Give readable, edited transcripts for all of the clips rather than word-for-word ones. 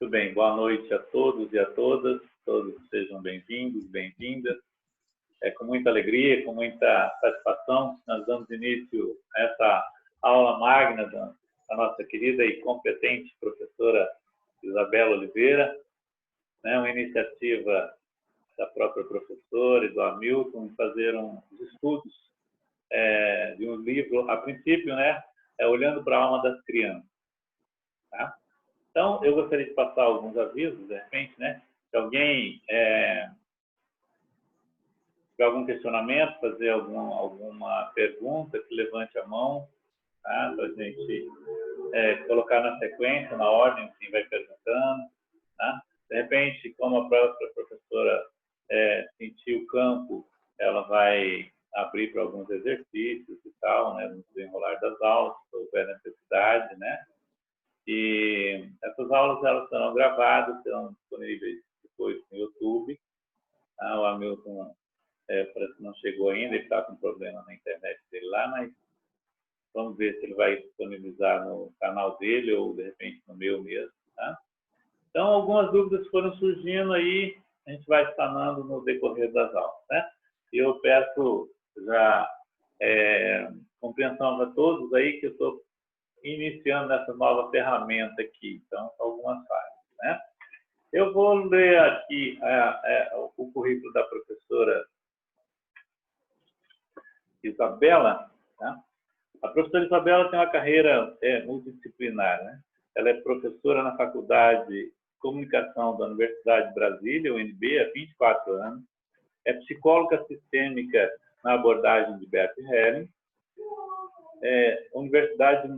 Muito bem, boa noite a todos e a todas. Todos sejam bem-vindos, bem-vindas. É com muita alegria, com muita satisfação que nós damos início a essa aula magna da nossa querida e competente professora Isabela Oliveira, né? Uma iniciativa da própria professora e do Hamilton em fazer uns estudos de um livro, a princípio, né? Olhando para a alma das crianças. Tá? Então, eu gostaria de passar alguns avisos, de repente, né? Se alguém tiver algum questionamento, fazer alguma pergunta, que levante a mão, tá? Para a gente colocar na sequência, na ordem, quem vai perguntando. Tá? De repente, como a própria professora sentir o campo, ela vai abrir para alguns exercícios e tal, né? No desenrolar das aulas, se houver necessidade, né? E essas aulas elas serão gravadas, serão disponíveis depois no YouTube. Tá? O Hamilton parece que não chegou ainda, ele está com problema na internet dele lá, mas vamos ver se ele vai disponibilizar no canal dele ou de repente no meu mesmo. Tá? Então, algumas dúvidas foram surgindo aí, a gente vai sanando no decorrer das aulas. Né? E eu peço já compreensão a todos aí que eu estou iniciando essa nova ferramenta aqui. Então, algumas falhas. Né? Eu vou ler aqui o currículo da professora Isabela. Tá? A professora Isabela tem uma carreira multidisciplinar. Né? Ela é professora na Faculdade de Comunicação da Universidade de Brasília, UNB, há 24 anos. É psicóloga sistêmica na abordagem de Bert Helling. Universidade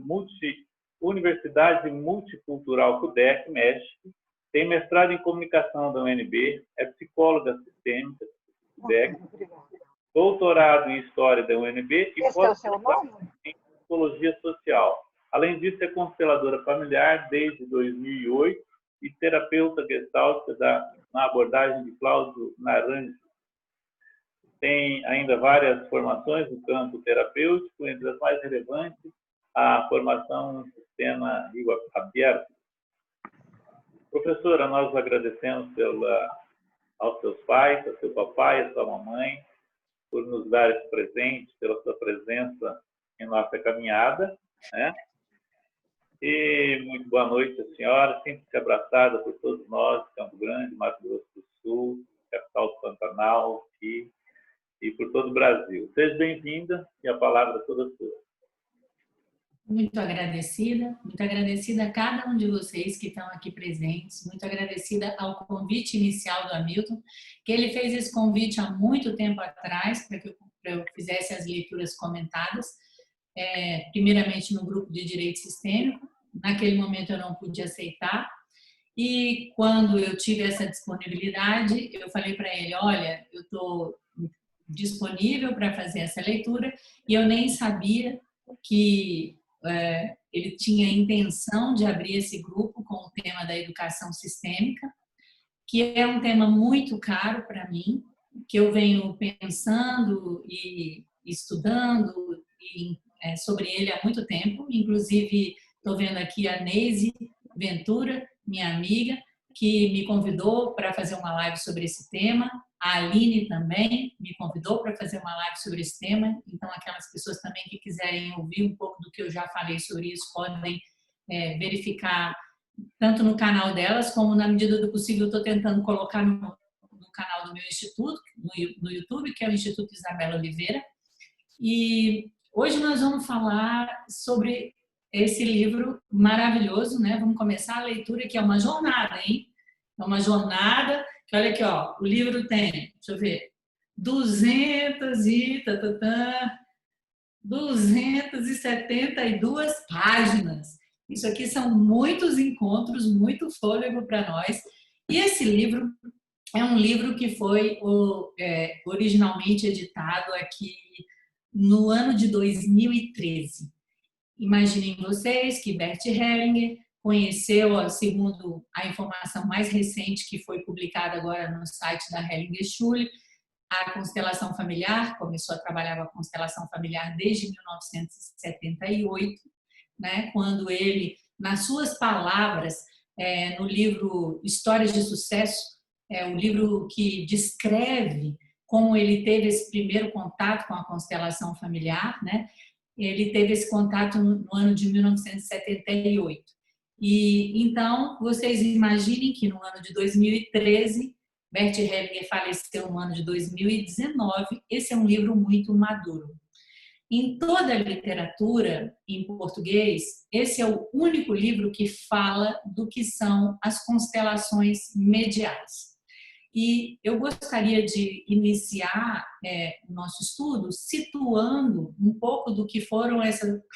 Multicultural CUDEC, México. Tem mestrado em comunicação da UNB. É psicóloga sistêmica CUDEC. Doutorado em História da UNB e pós-graduação em Psicologia Social. Além disso, é consteladora familiar desde 2008 e terapeuta gestáltica na abordagem de Cláudio Naranjo. Tem ainda várias formações no campo terapêutico, entre as mais relevantes, a formação no sistema Rio Aberto. Professora, nós agradecemos aos seus pais, ao seu papai, à sua mamãe, por nos dar esse presente, pela sua presença em nossa caminhada. Né? E muito boa noite à senhora, sempre abraçada por todos nós, Campo Grande, Mato Grosso do Sul, capital do Pantanal, aqui, e por todo o Brasil. Seja bem-vinda e a palavra é toda sua. Muito agradecida a cada um de vocês que estão aqui presentes, muito agradecida ao convite inicial do Hamilton, que ele fez esse convite há muito tempo atrás, para que eu fizesse as leituras comentadas, primeiramente no grupo de Direito Sistêmico. Naquele momento eu não pude aceitar, e quando eu tive essa disponibilidade, eu falei para ele, olha, eu estou disponível para fazer essa leitura, e eu nem sabia que ele tinha a intenção de abrir esse grupo com o tema da educação sistêmica, que é um tema muito caro para mim, que eu venho pensando e estudando sobre ele há muito tempo. Inclusive, estou vendo aqui a Neise Ventura, minha amiga, que me convidou para fazer uma live sobre esse tema. A Aline também me convidou para fazer uma live sobre esse tema. Então, aquelas pessoas também que quiserem ouvir um pouco do que eu já falei sobre isso, podem verificar tanto no canal delas, como na medida do possível eu estou tentando colocar no canal do meu instituto, no YouTube, que é o Instituto Isabela Oliveira. E hoje nós vamos falar sobre esse livro maravilhoso, né? Vamos começar a leitura, que é uma jornada, hein? É uma jornada que, olha aqui, ó, o livro tem, deixa eu ver, 272 páginas. Isso aqui são muitos encontros, muito fôlego para nós. E esse livro é um livro que foi originalmente editado aqui no ano de 2013. Imaginem vocês que Bert Hellinger conheceu, segundo a informação mais recente que foi publicada agora no site da Hellinger Schule, a constelação familiar, começou a trabalhar com a constelação familiar desde 1978, né, quando ele, nas suas palavras, no livro Histórias de Sucesso, o livro que descreve como ele teve esse primeiro contato com a constelação familiar, né? Ele teve esse contato no ano de 1978. E então, vocês imaginem que no ano de 2013, Bert Hellinger faleceu no ano de 2019. Esse é um livro muito maduro. Em toda a literatura em português, esse é o único livro que fala do que são as constelações mediais. E eu gostaria de iniciar o nosso estudo situando um pouco do que foram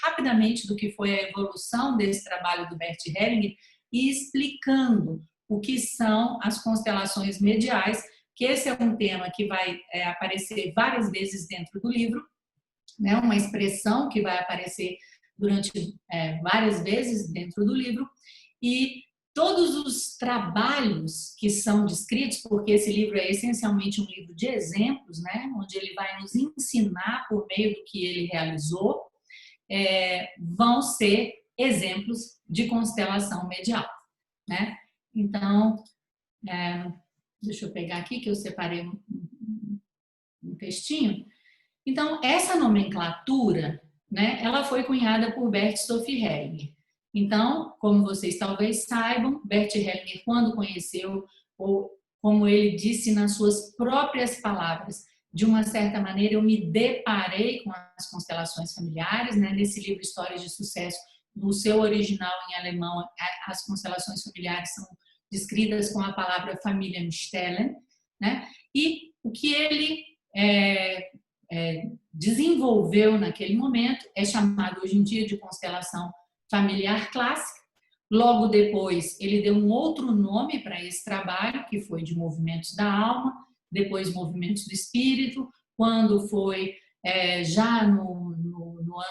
rapidamente do que foi a evolução desse trabalho do Bert Hellinger e explicando o que são as constelações mediais, que esse é um tema que vai aparecer várias vezes dentro do livro, né? Uma expressão que vai aparecer durante várias vezes dentro do livro, e todos os trabalhos que são descritos, porque esse livro é essencialmente um livro de exemplos, né? Onde ele vai nos ensinar por meio do que ele realizou, vão ser exemplos de constelação medial, né? Então, deixa eu pegar aqui que eu separei um textinho. Então, essa nomenclatura, né, ela foi cunhada por Bert Sophie Hellinger. Então, como vocês talvez saibam, Bert Hellinger, quando conheceu, ou como ele disse nas suas próprias palavras, de uma certa maneira eu me deparei com as constelações familiares, né, nesse livro Histórias de Sucesso, no seu original em alemão, as constelações familiares são descritas com a palavra Familienstellen, né, e o que ele desenvolveu naquele momento é chamado hoje em dia de constelação familiar clássica. Logo depois, ele deu um outro nome para esse trabalho, que foi de movimentos da alma, depois movimentos do espírito. Quando foi já no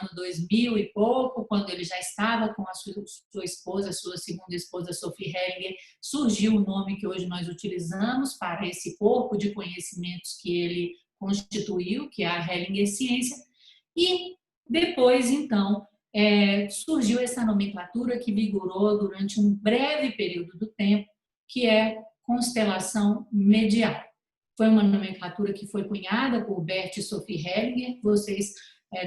ano 2000 e pouco, quando ele já estava com a sua esposa, sua segunda esposa, Sophie Hellinger, surgiu o nome que hoje nós utilizamos para esse corpo de conhecimentos que ele constituiu, que é a Hellinger Ciência. E depois, então, surgiu essa nomenclatura que vigorou durante um breve período do tempo, que é constelação medial. Foi uma nomenclatura que foi cunhada por Bert e Sophie Hellinger. Vocês,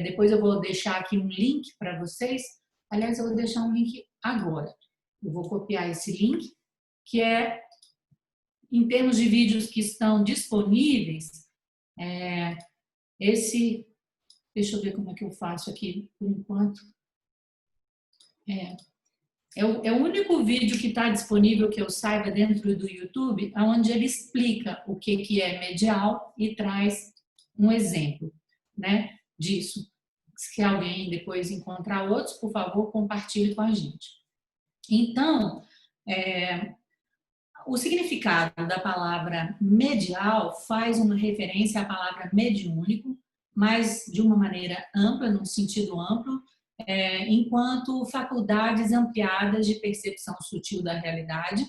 depois eu vou deixar aqui um link para vocês. Aliás, eu vou deixar um link agora. Eu vou copiar esse link, que é, em termos de vídeos que estão disponíveis, deixa eu ver como é que eu faço aqui por enquanto. É o único vídeo que está disponível que eu saiba dentro do YouTube, onde ele explica o que é medial e traz um exemplo, né, disso. Se alguém depois encontrar outros, por favor, compartilhe com a gente. Então, o significado da palavra medial faz uma referência à palavra mediúnico, mas de uma maneira ampla, num sentido amplo, enquanto faculdades ampliadas de percepção sutil da realidade.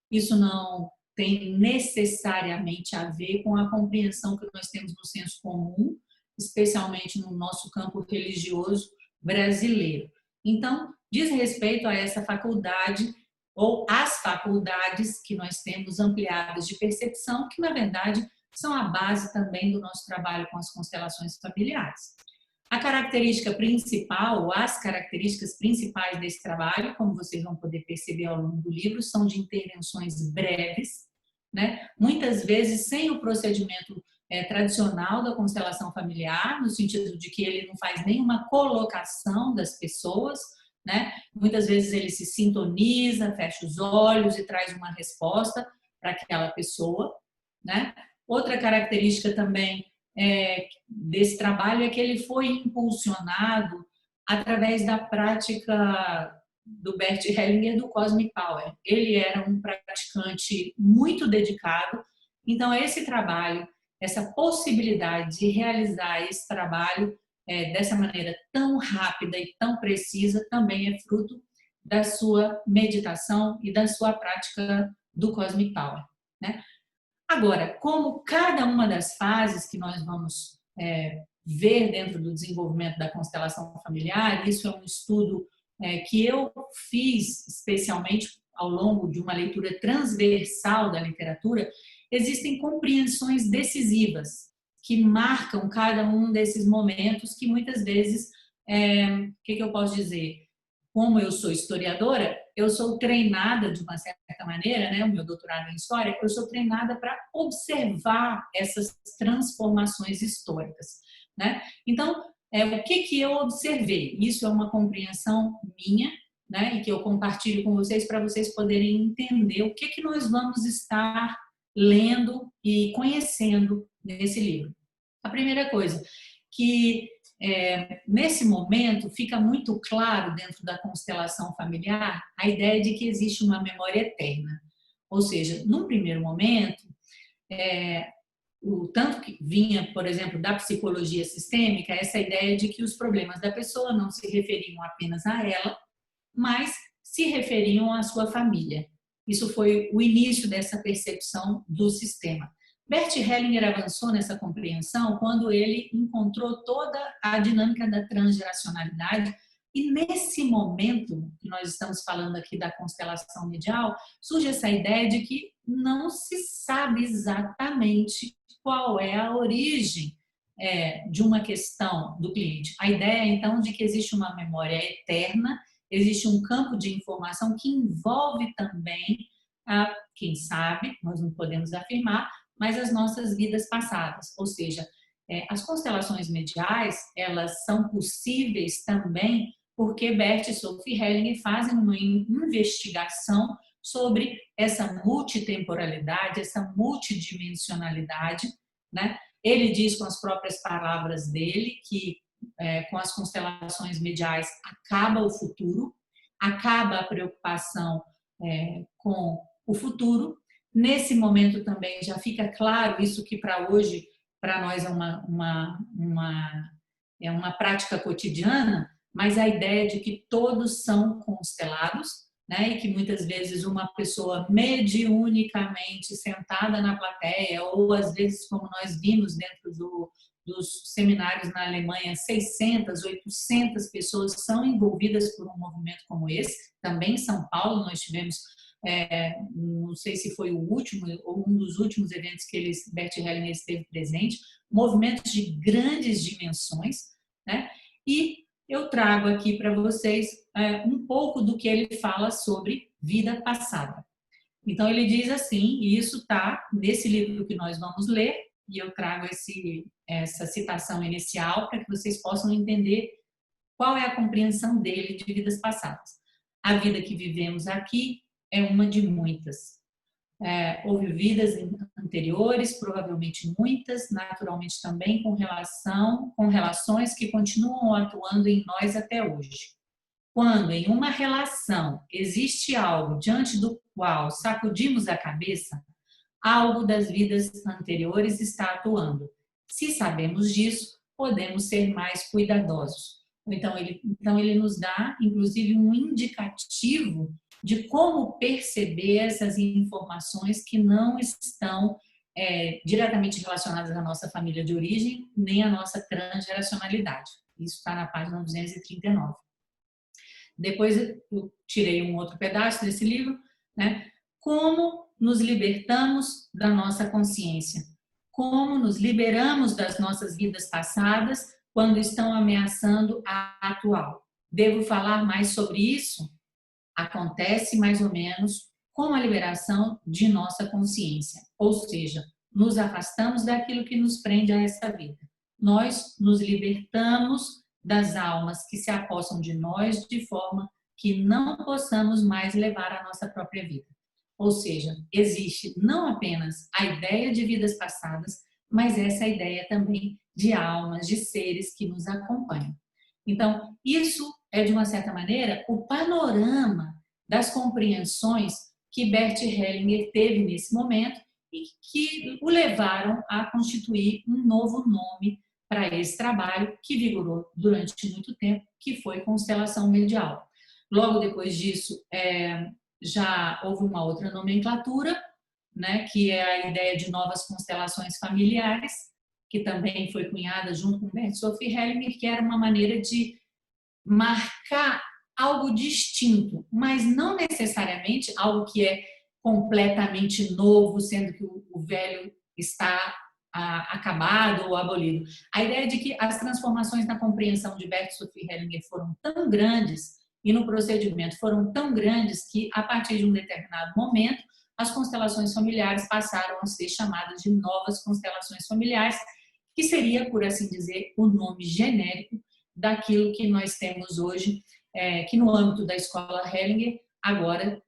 Isso não tem necessariamente a ver com a compreensão que nós temos no senso comum, especialmente no nosso campo religioso brasileiro. Então, diz respeito a essa faculdade ou as faculdades que nós temos ampliadas de percepção, que na verdade são a base também do nosso trabalho com as constelações familiares. A característica principal, ou as características principais desse trabalho, como vocês vão poder perceber ao longo do livro, são de intervenções breves, né? Muitas vezes sem o procedimento tradicional da constelação familiar, no sentido de que ele não faz nenhuma colocação das pessoas, né? Muitas vezes ele se sintoniza, fecha os olhos e traz uma resposta para aquela pessoa, né? Outra característica também desse trabalho é que ele foi impulsionado através da prática do Bert Hellinger do Cosmic Power. Ele era um praticante muito dedicado, então esse trabalho, essa possibilidade de realizar esse trabalho dessa maneira tão rápida e tão precisa também é fruto da sua meditação e da sua prática do Cosmic Power, né? Agora, como cada uma das fases que nós vamos ver dentro do desenvolvimento da constelação familiar, isso é um estudo que eu fiz especialmente ao longo de uma leitura transversal da literatura, existem compreensões decisivas que marcam cada um desses momentos que muitas vezes, o que eu posso dizer? Como eu sou historiadora, eu sou treinada de uma certa maneira, né, o meu doutorado em História, eu sou treinada para observar essas transformações históricas, né? Então, o que eu observei? Isso é uma compreensão minha, né, e que eu compartilho com vocês para vocês poderem entender o que nós vamos estar lendo e conhecendo nesse livro. A primeira coisa, que nesse momento fica muito claro dentro da constelação familiar a ideia de que existe uma memória eterna. Ou seja, num primeiro momento, o tanto que vinha, por exemplo, da psicologia sistêmica, essa ideia de que os problemas da pessoa não se referiam apenas a ela, mas se referiam à sua família. Isso foi o início dessa percepção do sistema. Bert Hellinger avançou nessa compreensão quando ele encontrou toda a dinâmica da transgeracionalidade e nesse momento que nós estamos falando aqui da constelação medial, surge essa ideia de que não se sabe exatamente qual é a origem de uma questão do cliente. A ideia, então, de que existe uma memória eterna, existe um campo de informação que envolve também, quem sabe, nós não podemos afirmar, mas as nossas vidas passadas. Ou seja, as constelações mediais, elas são possíveis também porque Bert e Sophie Hellinger fazem uma investigação sobre essa multitemporalidade, essa multidimensionalidade, né? Ele diz com as próprias palavras dele que com as constelações mediais acaba o futuro, acaba a preocupação com o futuro. Nesse momento também já fica claro isso que para hoje, para nós é uma prática cotidiana, mas a ideia de que todos são constelados, né? E que muitas vezes uma pessoa mediunicamente sentada na plateia, ou às vezes como nós vimos dentro dos seminários na Alemanha, 600, 800 pessoas são envolvidas por um movimento como esse. Também em São Paulo nós tivemos, não sei se foi o último ou um dos últimos eventos que Bert Hellinger esteve presente, movimentos de grandes dimensões, né? E eu trago aqui para vocês um pouco do que ele fala sobre vida passada. Então ele diz assim, e isso está nesse livro que nós vamos ler, e eu trago essa citação inicial para que vocês possam entender qual é a compreensão dele de vidas passadas. A vida que vivemos aqui é uma de muitas. Houve vidas anteriores, provavelmente muitas, naturalmente também com relações que continuam atuando em nós até hoje. Quando em uma relação existe algo diante do qual sacudimos a cabeça, algo das vidas anteriores está atuando. Se sabemos disso, podemos ser mais cuidadosos. Então ele nos dá, inclusive, um indicativo de como perceber essas informações que não estão diretamente relacionadas à nossa família de origem, nem à nossa transgeracionalidade. Isso está na página 239. Depois eu tirei um outro pedaço desse livro, né? Como nos libertamos da nossa consciência? Como nos liberamos das nossas vidas passadas quando estão ameaçando a atual? Devo falar mais sobre isso? Acontece mais ou menos com a liberação de nossa consciência, ou seja, nos afastamos daquilo que nos prende a essa vida. Nós nos libertamos das almas que se apossam de nós de forma que não possamos mais levar a nossa própria vida. Ou seja, existe não apenas a ideia de vidas passadas, mas essa ideia também de almas, de seres que nos acompanham. Então, isso é, de uma certa maneira, o panorama das compreensões que Bert Hellinger teve nesse momento e que o levaram a constituir um novo nome para esse trabalho que vigorou durante muito tempo, que foi constelação medial. Logo depois disso, já houve uma outra nomenclatura, né, que é a ideia de novas constelações familiares, que também foi cunhada junto com Bert Sophie Hellinger, que era uma maneira de marcar algo distinto, mas não necessariamente algo que é completamente novo, sendo que o velho está acabado ou abolido. A ideia de que as transformações na compreensão de Bert Sophie Hellinger foram tão grandes e no procedimento foram tão grandes que, a partir de um determinado momento, as constelações familiares passaram a ser chamadas de novas constelações familiares, que seria, por assim dizer, o nome genérico daquilo que nós temos hoje, que no âmbito da escola Hellinger, agora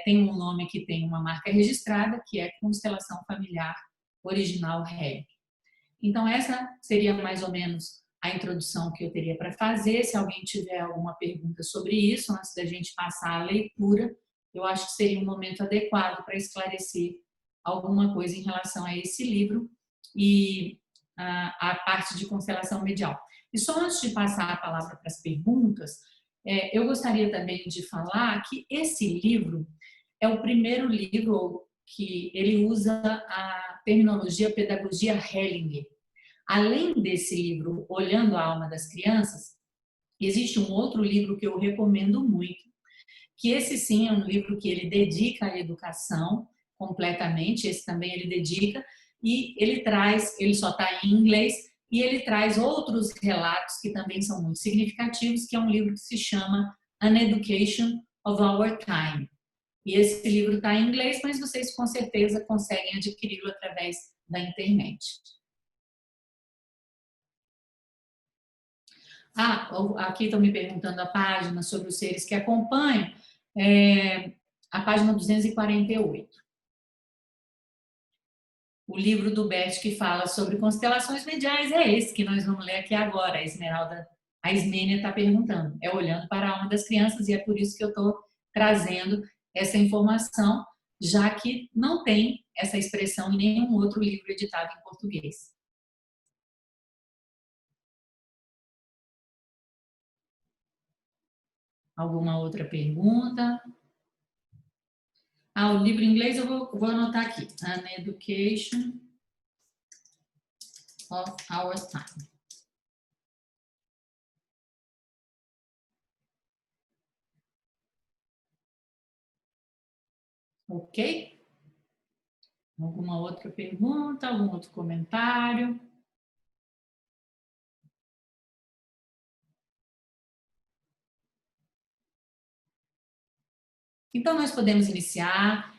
tem um nome que tem uma marca registrada, que é Constelação Familiar Original Hellinger. Então, essa seria mais ou menos a introdução que eu teria para fazer. Se alguém tiver alguma pergunta sobre isso, antes da gente passar à leitura, eu acho que seria um momento adequado para esclarecer alguma coisa em relação a esse livro e a parte de constelação medial. E só antes de passar a palavra para as perguntas, eu gostaria também de falar que esse livro é o primeiro livro que ele usa a terminologia pedagogia Hellinger. Além desse livro, Olhando a Alma das Crianças, existe um outro livro que eu recomendo muito, que esse sim é um livro que ele dedica à educação completamente, esse também ele dedica, e ele traz, ele só está em inglês, e ele traz outros relatos que também são muito significativos, que é um livro que se chama An Education of Our Time. E esse livro está em inglês, mas vocês com certeza conseguem adquiri-lo através da internet. Aqui estão me perguntando a página sobre os seres que acompanham, a página 248. O livro do Bert que fala sobre constelações mediais é esse que nós vamos ler aqui agora. A Ismênia está perguntando. É Olhando para a Alma das Crianças, e é por isso que eu estou trazendo essa informação, já que não tem essa expressão em nenhum outro livro editado em português. Alguma outra pergunta? O livro em inglês eu vou anotar aqui. An Education of Our Time. Ok? Alguma outra pergunta? Algum outro comentário? Então, nós podemos iniciar.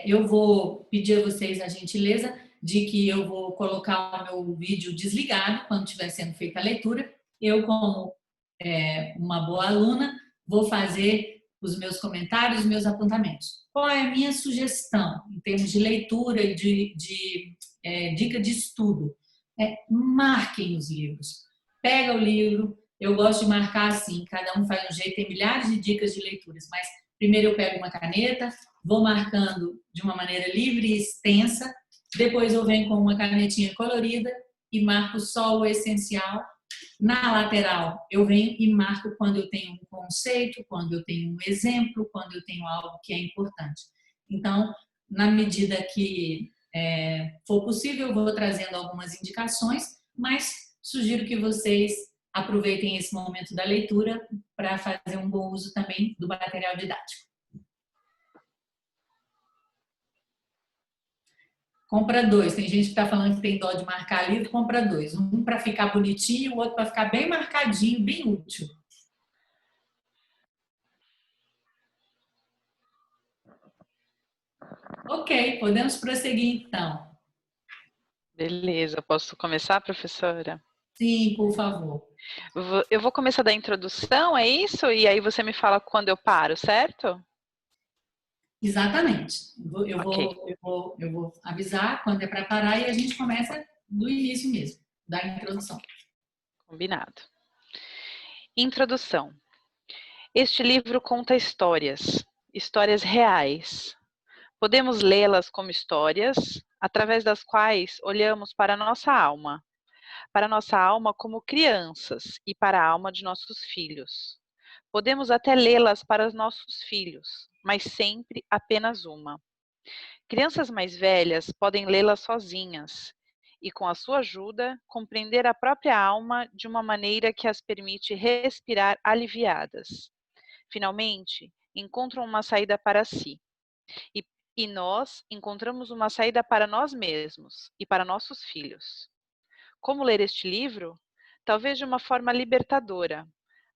Eu vou pedir a vocês a gentileza de que eu vou colocar o meu vídeo desligado quando estiver sendo feita a leitura. Eu, como uma boa aluna, vou fazer os meus comentários, os meus apontamentos. Qual é a minha sugestão em termos de leitura e de dica de estudo? Marquem os livros. Pega o livro, eu gosto de marcar assim, cada um faz um jeito, tem milhares de dicas de leituras, mas primeiro eu pego uma caneta, vou marcando de uma maneira livre e extensa, depois eu venho com uma canetinha colorida e marco só o essencial. Na lateral, eu venho e marco quando eu tenho um conceito, quando eu tenho um exemplo, quando eu tenho algo que é importante. Então, na medida que for possível, eu vou trazendo algumas indicações, mas sugiro que vocês aproveitem esse momento da leitura para fazer um bom uso também do material didático. Compra 2. Tem gente que está falando que tem dó de marcar livro, compra 2. Um para ficar bonitinho, o outro para ficar bem marcadinho, bem útil. Ok, podemos prosseguir então. Beleza, posso começar, professora? Sim, por favor. Eu vou começar da introdução, é isso? E aí você me fala quando eu paro, certo? Exatamente. Okay. Eu vou avisar quando é para parar e a gente começa do início mesmo, da introdução. Combinado. Introdução. Este livro conta histórias reais. Podemos lê-las como histórias, através das quais olhamos para a nossa alma como crianças e para a alma de nossos filhos. Podemos até lê-las para os nossos filhos, mas sempre apenas uma. Crianças mais velhas podem lê-las sozinhas e, com a sua ajuda, compreender a própria alma de uma maneira que as permite respirar aliviadas. finalmente, encontram uma saída para si. E nós encontramos uma saída para nós mesmos e para nossos filhos. Como ler este livro? Talvez de uma forma libertadora,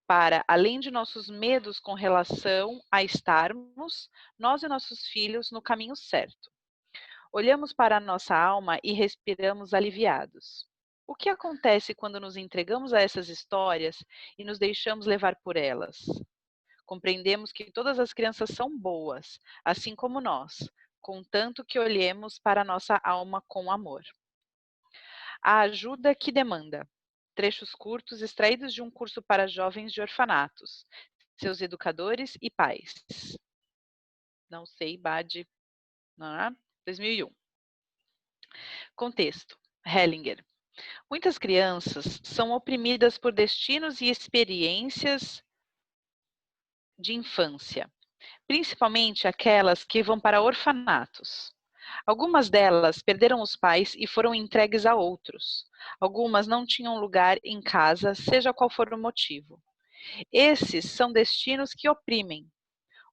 para, além de nossos medos com relação a estarmos, nós e nossos filhos, no caminho certo. Olhamos para a nossa alma e respiramos aliviados. O que acontece quando nos entregamos a essas histórias e nos deixamos levar por elas? Compreendemos que todas as crianças são boas, assim como nós, contanto que olhemos para a nossa alma com amor. A ajuda que demanda. Trechos curtos extraídos de um curso para jovens de orfanatos, seus educadores e pais. Não sei, Bade, 2001. Contexto. Hellinger. Muitas crianças são oprimidas por destinos e experiências de infância, principalmente aquelas que vão para orfanatos. Algumas delas perderam os pais e foram entregues a outros. Algumas não tinham lugar em casa, seja qual for o motivo. Esses são destinos que oprimem.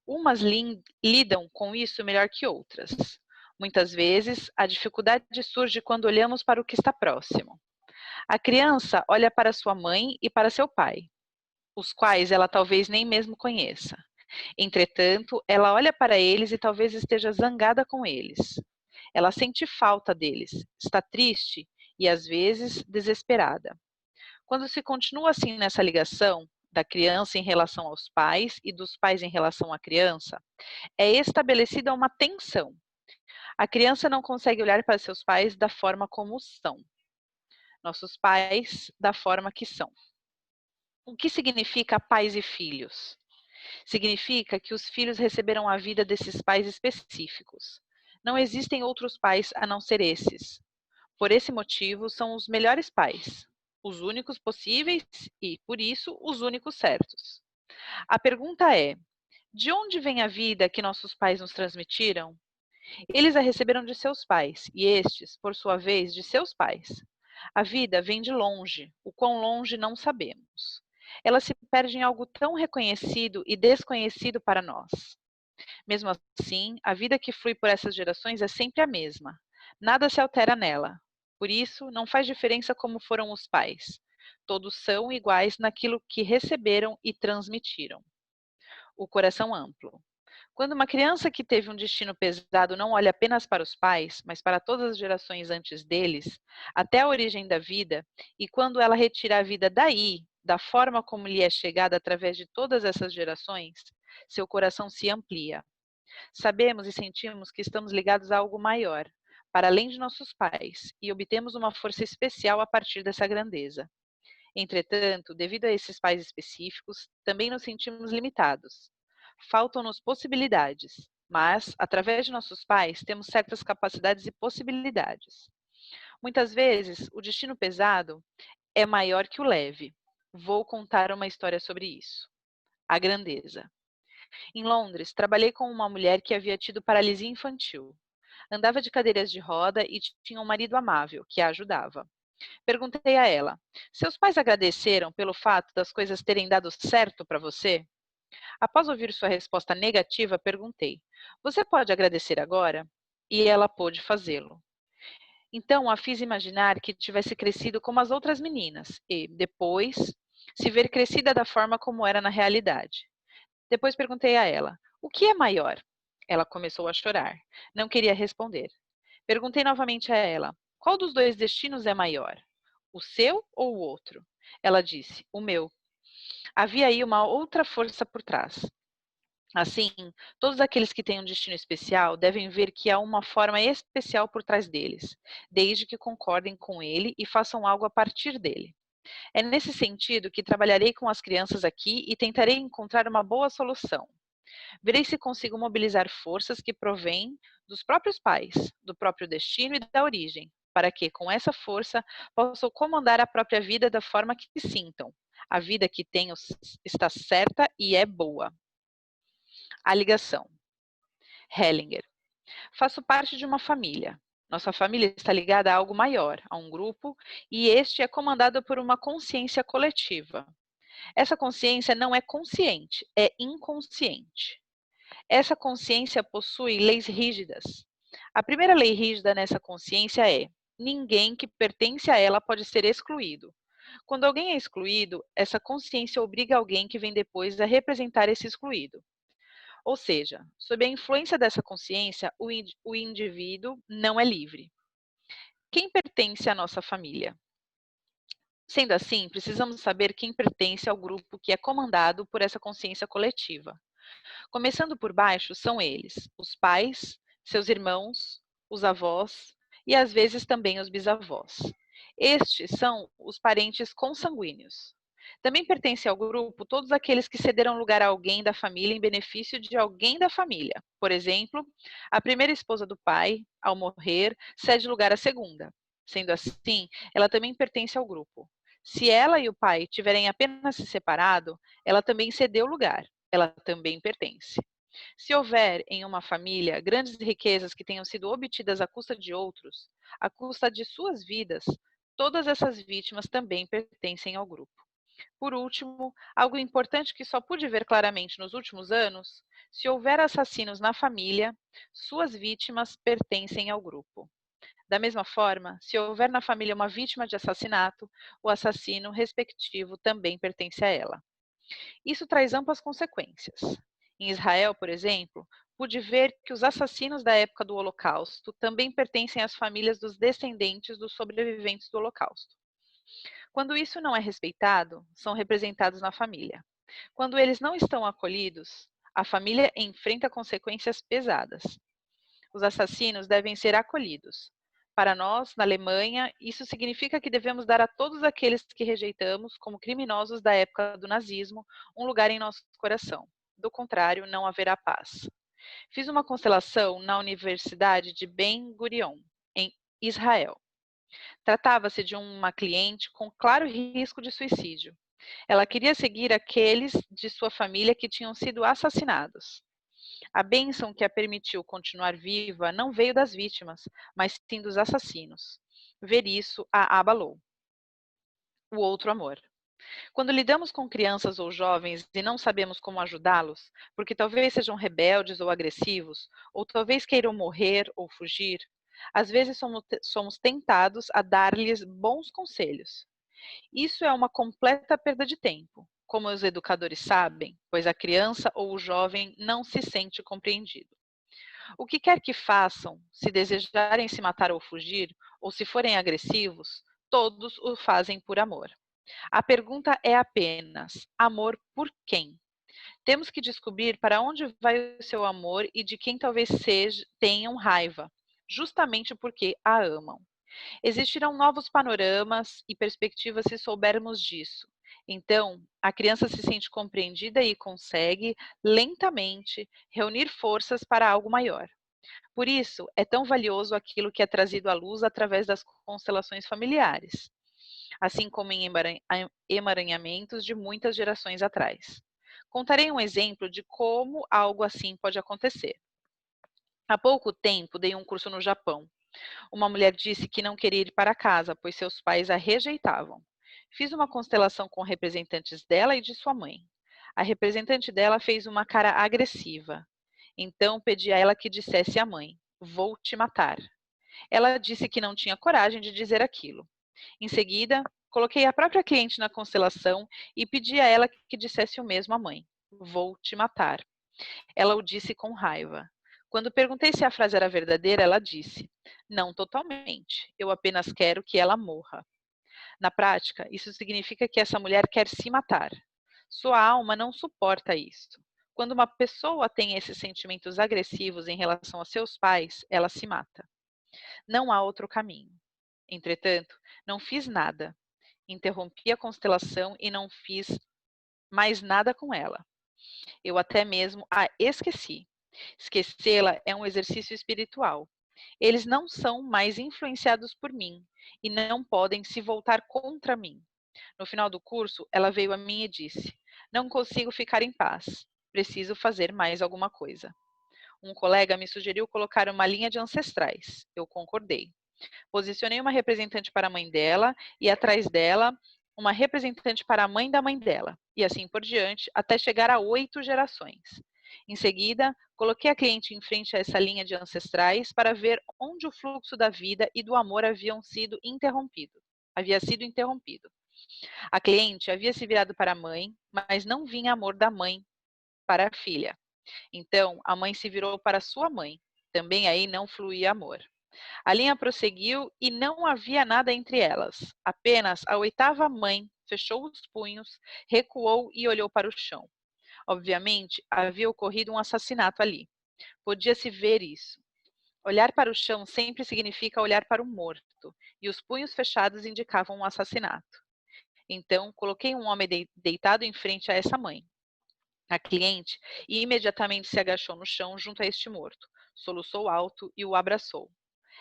Umas lidam com isso melhor que outras. Muitas vezes, a dificuldade surge quando olhamos para o que está próximo. A criança olha para sua mãe e para seu pai, os quais ela talvez nem mesmo conheça. Entretanto, ela olha para eles e talvez esteja zangada com eles. Ela sente falta deles, está triste e, às vezes, desesperada. Quando se continua assim nessa ligação, da criança em relação aos pais e dos pais em relação à criança, é estabelecida uma tensão. A criança não consegue olhar para seus pais da forma como são. Nossos pais da forma que são. O que significa pais e filhos? Significa que os filhos receberam a vida desses pais específicos. Não existem outros pais a não ser esses. Por esse motivo, são os melhores pais, os únicos possíveis e, por isso, os únicos certos. A pergunta é: de onde vem a vida que nossos pais nos transmitiram? Eles a receberam de seus pais, e estes, por sua vez, de seus pais. A vida vem de longe, o quão longe não sabemos. Ela se perde em algo tão reconhecido e desconhecido para nós. Mesmo assim, a vida que flui por essas gerações é sempre a mesma. Nada se altera nela. Por isso, não faz diferença como foram os pais. Todos são iguais naquilo que receberam e transmitiram. O coração amplo. Quando uma criança que teve um destino pesado não olha apenas para os pais, mas para todas as gerações antes deles, até a origem da vida, e quando ela retira a vida daí, da forma como lhe é chegada através de todas essas gerações, seu coração se amplia. Sabemos e sentimos que estamos ligados a algo maior, para além de nossos pais, e obtemos uma força especial a partir dessa grandeza. Entretanto, devido a esses pais específicos, também nos sentimos limitados. Faltam-nos possibilidades, mas, através de nossos pais, temos certas capacidades e possibilidades. Muitas vezes, o destino pesado é maior que o leve. Vou contar uma história sobre isso. A grandeza. Em Londres, trabalhei com uma mulher que havia tido paralisia infantil. Andava de cadeiras de roda e tinha um marido amável, que a ajudava. Perguntei a ela: seus pais agradeceram pelo fato das coisas terem dado certo para você? Após ouvir sua resposta negativa, perguntei: você pode agradecer agora? E ela pôde fazê-lo. Então a fiz imaginar que tivesse crescido como as outras meninas e, depois, se ver crescida da forma como era na realidade. Depois perguntei a ela: o que é maior? Ela começou a chorar. Não queria responder. Perguntei novamente a ela: qual dos dois destinos é maior? O seu ou o outro? Ela disse: o meu. Havia aí uma outra força por trás. Assim, todos aqueles que têm um destino especial devem ver que há uma forma especial por trás deles, desde que concordem com ele e façam algo a partir dele. É nesse sentido que trabalharei com as crianças aqui e tentarei encontrar uma boa solução. Verei se consigo mobilizar forças que provêm dos próprios pais, do próprio destino e da origem, para que, com essa força, possam comandar a própria vida da forma que sintam. A vida que tenho está certa e é boa. A ligação. Hellinger. Faço parte de uma família. Nossa família está ligada a algo maior, a um grupo, e este é comandado por uma consciência coletiva. Essa consciência não é consciente, é inconsciente. Essa consciência possui leis rígidas. A primeira lei rígida nessa consciência é: ninguém que pertence a ela pode ser excluído. Quando alguém é excluído, essa consciência obriga alguém que vem depois a representar esse excluído. Ou seja, sob a influência dessa consciência, o indivíduo não é livre. Quem pertence à nossa família? Sendo assim, precisamos saber quem pertence ao grupo que é comandado por essa consciência coletiva. Começando por baixo, são eles: os pais, seus irmãos, os avós e às vezes também os bisavós. Estes são os parentes consanguíneos. Também pertencem ao grupo todos aqueles que cederam lugar a alguém da família em benefício de alguém da família. Por exemplo, a primeira esposa do pai, ao morrer, cede lugar à segunda. Sendo assim, ela também pertence ao grupo. Se ela e o pai tiverem apenas se separado, ela também cedeu lugar. Ela também pertence. Se houver em uma família grandes riquezas que tenham sido obtidas à custa de outros, à custa de suas vidas, todas essas vítimas também pertencem ao grupo. Por último, algo importante que só pude ver claramente nos últimos anos: se houver assassinos na família, suas vítimas pertencem ao grupo. Da mesma forma, se houver na família uma vítima de assassinato, o assassino respectivo também pertence a ela. Isso traz amplas consequências. Em Israel, por exemplo, pude ver que os assassinos da época do Holocausto também pertencem às famílias dos descendentes dos sobreviventes do Holocausto. Quando isso não é respeitado, são representados na família. Quando eles não estão acolhidos, a família enfrenta consequências pesadas. Os assassinos devem ser acolhidos. Para nós, na Alemanha, isso significa que devemos dar a todos aqueles que rejeitamos como criminosos da época do nazismo um lugar em nosso coração. Do contrário, não haverá paz. Fiz uma constelação na Universidade de Ben Gurion, em Israel. Tratava-se de uma cliente com claro risco de suicídio. Ela queria seguir aqueles de sua família que tinham sido assassinados. A bênção que a permitiu continuar viva não veio das vítimas, mas sim dos assassinos. Ver isso a abalou. O outro amor. Quando lidamos com crianças ou jovens e não sabemos como ajudá-los, porque talvez sejam rebeldes ou agressivos, ou talvez queiram morrer ou fugir, às vezes somos tentados a dar-lhes bons conselhos. Isso é uma completa perda de tempo, como os educadores sabem, pois a criança ou o jovem não se sente compreendido. O que quer que façam, se desejarem se matar ou fugir, ou se forem agressivos, todos o fazem por amor. A pergunta é apenas: amor por quem? Temos que descobrir para onde vai o seu amor e de quem talvez tenham raiva, justamente porque a amam. Existirão novos panoramas e perspectivas se soubermos disso. Então, a criança se sente compreendida e consegue, lentamente, reunir forças para algo maior. Por isso, é tão valioso aquilo que é trazido à luz através das constelações familiares, assim como em emaranhamentos de muitas gerações atrás. Contarei um exemplo de como algo assim pode acontecer. Há pouco tempo, dei um curso no Japão. Uma mulher disse que não queria ir para casa, pois seus pais a rejeitavam. Fiz uma constelação com representantes dela e de sua mãe. A representante dela fez uma cara agressiva. Então pedi a ela que dissesse à mãe: "Vou te matar". Ela disse que não tinha coragem de dizer aquilo. Em seguida, coloquei a própria cliente na constelação e pedi a ela que dissesse o mesmo à mãe: "Vou te matar". Ela o disse com raiva. Quando perguntei se a frase era verdadeira, ela disse: "Não totalmente. Eu apenas quero que ela morra". Na prática, isso significa que essa mulher quer se matar. Sua alma não suporta isso. Quando uma pessoa tem esses sentimentos agressivos em relação a seus pais, ela se mata. Não há outro caminho. Entretanto, não fiz nada. Interrompi a constelação e não fiz mais nada com ela. Eu até mesmo a esqueci. Esquecê-la é um exercício espiritual. Eles não são mais influenciados por mim e não podem se voltar contra mim. No final do curso, ela veio a mim e disse: "Não consigo ficar em paz. Preciso fazer mais alguma coisa". Um colega me sugeriu colocar uma linha de ancestrais. Eu concordei. Posicionei uma representante para a mãe dela e atrás dela uma representante para a mãe da mãe dela, e assim por diante, até chegar a 8 gerações. Em seguida, coloquei a cliente em frente a essa linha de ancestrais para ver onde o fluxo da vida e do amor havia sido interrompido. A cliente havia se virado para a mãe, mas não vinha amor da mãe para a filha. Então, a mãe se virou para sua mãe. Também aí não fluía amor. A linha prosseguiu e não havia nada entre elas. Apenas a 8ª mãe fechou os punhos, recuou e olhou para o chão. Obviamente, havia ocorrido um assassinato ali. Podia-se ver isso. Olhar para o chão sempre significa olhar para o morto, e os punhos fechados indicavam um assassinato. Então, coloquei um homem deitado em frente a essa mãe, a cliente, e imediatamente se agachou no chão junto a este morto, soluçou alto e o abraçou.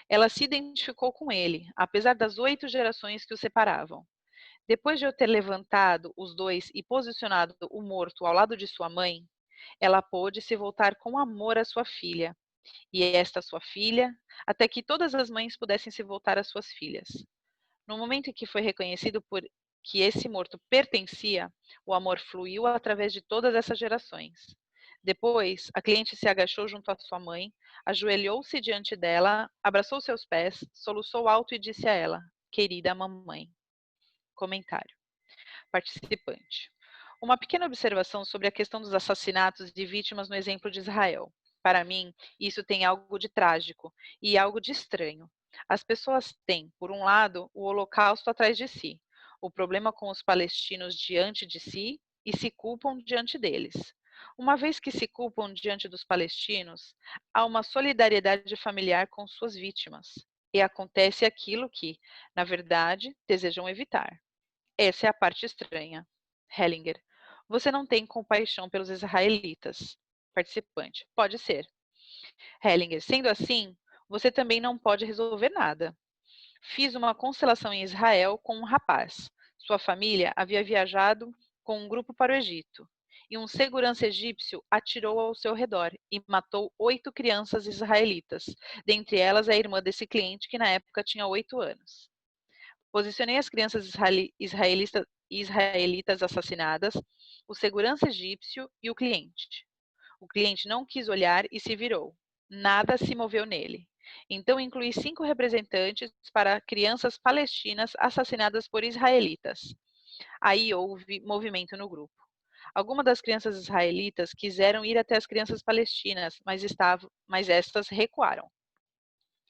Ela se identificou com ele, apesar das 8 gerações que o separavam. Depois de eu ter levantado os dois e posicionado o morto ao lado de sua mãe, ela pôde se voltar com amor à sua filha, e esta sua filha, até que todas as mães pudessem se voltar às suas filhas. No momento em que foi reconhecido por que esse morto pertencia, o amor fluiu através de todas essas gerações. Depois, a cliente se agachou junto à sua mãe, ajoelhou-se diante dela, abraçou seus pés, soluçou alto e disse a ela: "Querida mamãe." Comentário. Participante. Uma pequena observação sobre a questão dos assassinatos de vítimas no exemplo de Israel. Para mim, isso tem algo de trágico e algo de estranho. As pessoas têm, por um lado, o Holocausto atrás de si, o problema com os palestinos diante de si e se culpam diante deles. Uma vez que se culpam diante dos palestinos, há uma solidariedade familiar com suas vítimas. E acontece aquilo que, na verdade, desejam evitar. Essa é a parte estranha. Hellinger. Você não tem compaixão pelos israelitas. Participante. Pode ser. Hellinger. Sendo assim, você também não pode resolver nada. Fiz uma constelação em Israel com um rapaz. Sua família havia viajado com um grupo para o Egito. E um segurança egípcio atirou ao seu redor e matou 8 crianças israelitas, dentre elas a irmã desse cliente, que na época tinha 8 anos. Posicionei as crianças israelitas assassinadas, o segurança egípcio e o cliente. O cliente não quis olhar e se virou. Nada se moveu nele. Então incluí 5 representantes para crianças palestinas assassinadas por israelitas. Aí houve movimento no grupo. Algumas das crianças israelitas quiseram ir até as crianças palestinas, mas estas recuaram.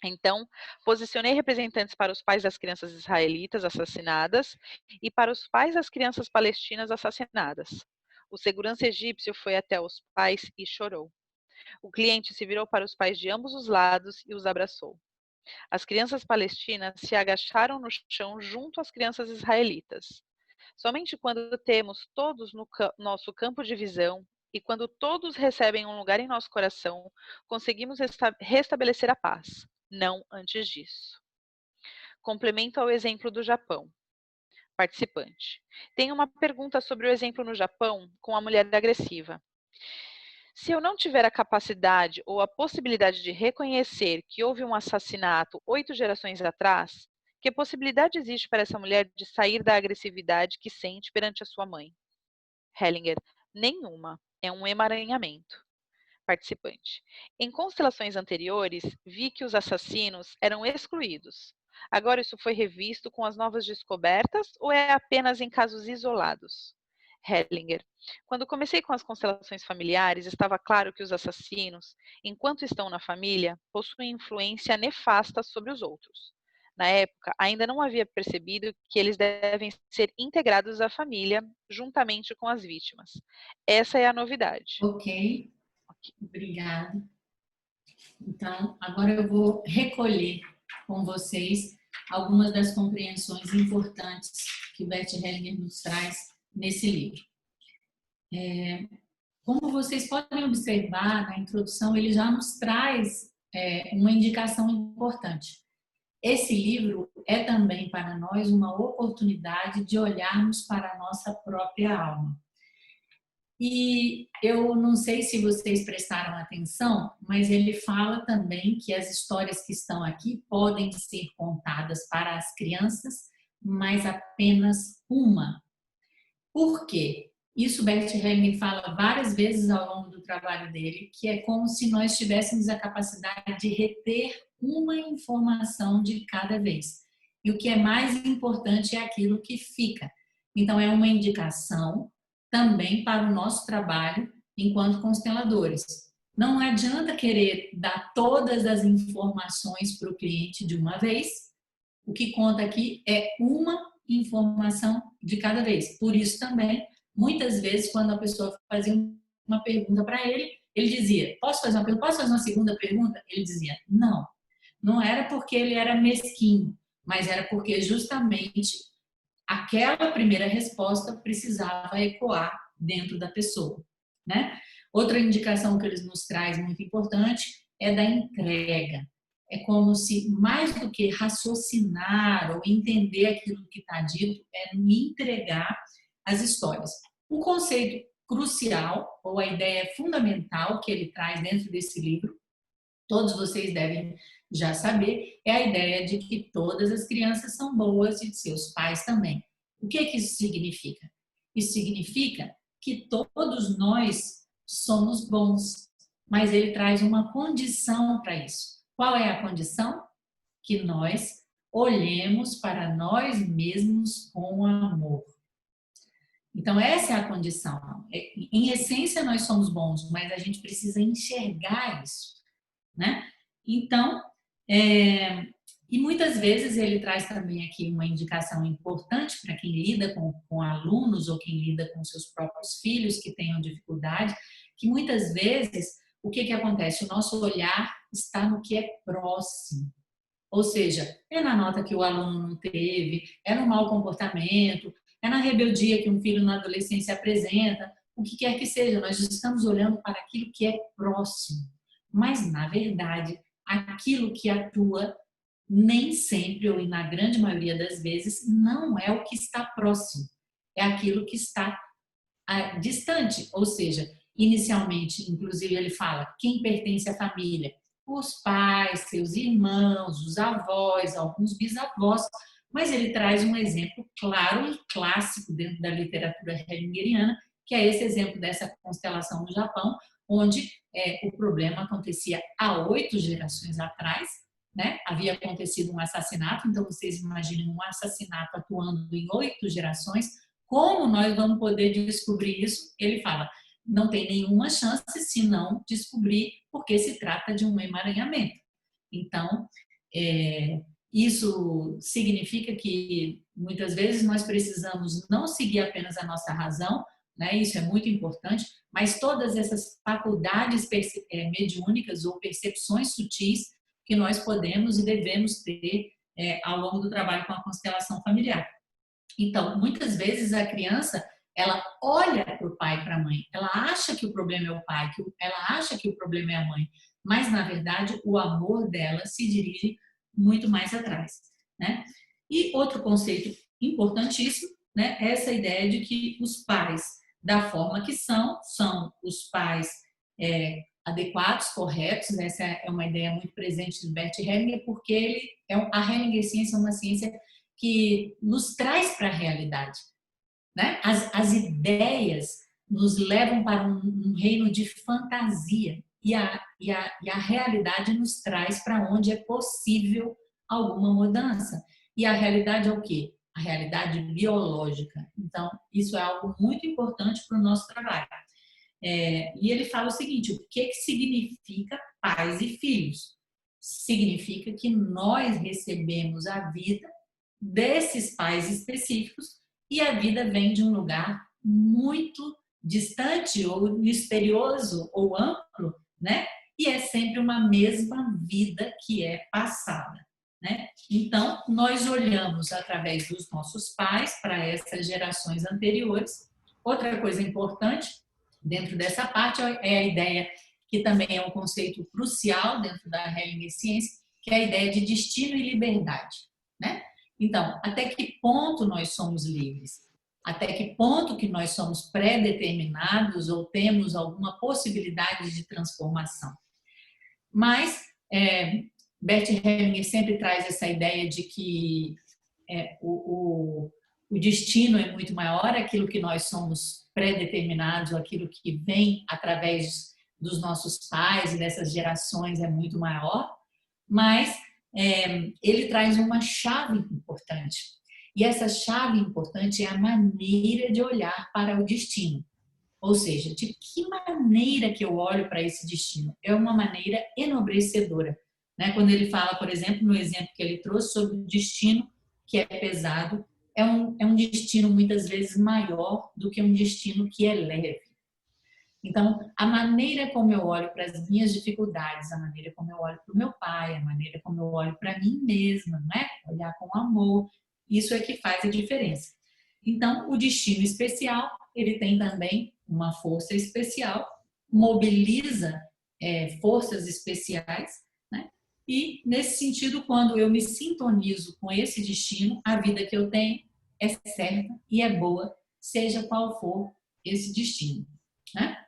Então, posicionei representantes para os pais das crianças israelitas assassinadas e para os pais das crianças palestinas assassinadas. O segurança egípcio foi até os pais e chorou. O cliente se virou para os pais de ambos os lados e os abraçou. As crianças palestinas se agacharam no chão junto às crianças israelitas. Somente quando temos todos no nosso campo de visão e quando todos recebem um lugar em nosso coração, conseguimos restabelecer a paz. Não antes disso. Complemento ao exemplo do Japão. Participante. Tenho uma pergunta sobre o exemplo no Japão com a mulher agressiva. Se eu não tiver a capacidade ou a possibilidade de reconhecer que houve um assassinato 8 gerações atrás, que possibilidade existe para essa mulher de sair da agressividade que sente perante a sua mãe? Hellinger. Nenhuma. É um emaranhamento. Participante. Em constelações anteriores, vi que os assassinos eram excluídos. Agora isso foi revisto com as novas descobertas ou é apenas em casos isolados? Hellinger. Quando comecei com as constelações familiares, estava claro que os assassinos, enquanto estão na família, possuem influência nefasta sobre os outros. Na época, ainda não havia percebido que eles devem ser integrados à família, juntamente com as vítimas. Essa é a novidade. Ok. Obrigada. Então, agora eu vou recolher com vocês algumas das compreensões importantes que Bert Hellinger nos traz nesse livro. Como vocês podem observar na introdução, ele já nos traz uma indicação importante. Esse livro é também para nós uma oportunidade de olharmos para a nossa própria alma. E eu não sei se vocês prestaram atenção, mas ele fala também que as histórias que estão aqui podem ser contadas para as crianças, mas apenas uma. Por quê? Isso Bert Hellinger fala várias vezes ao longo do trabalho dele, que é como se nós tivéssemos a capacidade de reter uma informação de cada vez. E o que é mais importante é aquilo que fica. Então, é uma indicação também para o nosso trabalho enquanto consteladores. Não adianta querer dar todas as informações para o cliente de uma vez. O que conta aqui é uma informação de cada vez. Por isso também, muitas vezes, quando a pessoa fazia uma pergunta para ele, ele dizia, posso fazer uma pergunta? Posso fazer uma segunda pergunta? Ele dizia, não. Não era porque ele era mesquinho, mas era porque justamente aquela primeira resposta precisava ecoar dentro da pessoa, né? Outra indicação que eles nos traz muito importante é da entrega. É como se, mais do que raciocinar ou entender aquilo que está dito, é me entregar as histórias. O conceito crucial, ou a ideia fundamental que ele traz dentro desse livro, todos vocês devem já saber, é a ideia de que todas as crianças são boas e seus pais também. O que isso significa? Isso significa que todos nós somos bons, mas ele traz uma condição para isso. Qual é a condição? Que nós olhemos para nós mesmos com amor. Então, essa é a condição. Em essência, nós somos bons, mas a gente precisa enxergar isso, né? Então, e muitas vezes ele traz também aqui uma indicação importante para quem lida com alunos ou quem lida com seus próprios filhos que tenham dificuldade, que muitas vezes, o que acontece? O nosso olhar está no que é próximo. Ou seja, é na nota que o aluno não teve, é no mau comportamento, é na rebeldia que um filho na adolescência apresenta, o que quer que seja, nós estamos olhando para aquilo que é próximo. Mas, na verdade, aquilo que atua nem sempre, ou na grande maioria das vezes, não é o que está próximo. É aquilo que está distante. Ou seja, inicialmente, inclusive ele fala, quem pertence à família? Os pais, seus irmãos, os avós, alguns bisavós. Mas ele traz um exemplo claro e clássico dentro da literatura hellingeriana, que é esse exemplo dessa constelação no Japão, onde o problema acontecia há 8 gerações atrás, né? Havia acontecido um assassinato, então vocês imaginem um assassinato atuando em 8 gerações, como nós vamos poder descobrir isso? Ele fala, não tem nenhuma chance se não descobrir, porque se trata de um emaranhamento. Então, isso significa que muitas vezes nós precisamos não seguir apenas a nossa razão, né? Isso é muito importante, mas todas essas faculdades mediúnicas ou percepções sutis que nós podemos e devemos ter ao longo do trabalho com a constelação familiar. Então, muitas vezes a criança, ela olha para o pai e para a mãe, ela acha que o problema é o pai, ela acha que o problema é a mãe, mas na verdade o amor dela se dirige muito mais atrás, né? E outro conceito importantíssimo, né, é essa ideia de que os pais, da forma que são os pais adequados, corretos. Essa é uma ideia muito presente do Bert Hellinger, porque a Hellinger ciência é uma ciência que nos traz para a realidade, né? As ideias nos levam para um reino de fantasia e a realidade nos traz para onde é possível alguma mudança. E a realidade é o quê? A realidade biológica. Então, isso é algo muito importante para o nosso trabalho. E ele fala o seguinte, o que significa pais e filhos? Significa que nós recebemos a vida desses pais específicos e a vida vem de um lugar muito distante ou misterioso ou amplo, né? E é sempre uma mesma vida que é passada, né? Então, nós olhamos através dos nossos pais para essas gerações anteriores. Outra coisa importante dentro dessa parte é a ideia, que também é um conceito crucial dentro da Hellinger ciência, que é a ideia de destino e liberdade, né? Então, até que ponto nós somos livres? Até que ponto que nós somos pré-determinados ou temos alguma possibilidade de transformação? Mas Bert Hellinger sempre traz essa ideia de que o destino é muito maior, aquilo que nós somos pré-determinados, aquilo que vem através dos nossos pais e dessas gerações é muito maior, mas ele traz uma chave importante. E essa chave importante é a maneira de olhar para o destino. Ou seja, de que maneira que eu olho para esse destino? É uma maneira enobrecedora. Né? Quando ele fala, por exemplo, no exemplo que ele trouxe sobre o destino que é pesado, é um destino muitas vezes maior do que um destino que é leve. Então, a maneira como eu olho para as minhas dificuldades, a maneira como eu olho para o meu pai, a maneira como eu olho para mim mesma, né? Olhar com amor, isso é que faz a diferença. Então, o destino especial, ele tem também uma força especial, mobiliza forças especiais, né? E, nesse sentido, quando eu me sintonizo com esse destino, a vida que eu tenho é certa e é boa, seja qual for esse destino, né?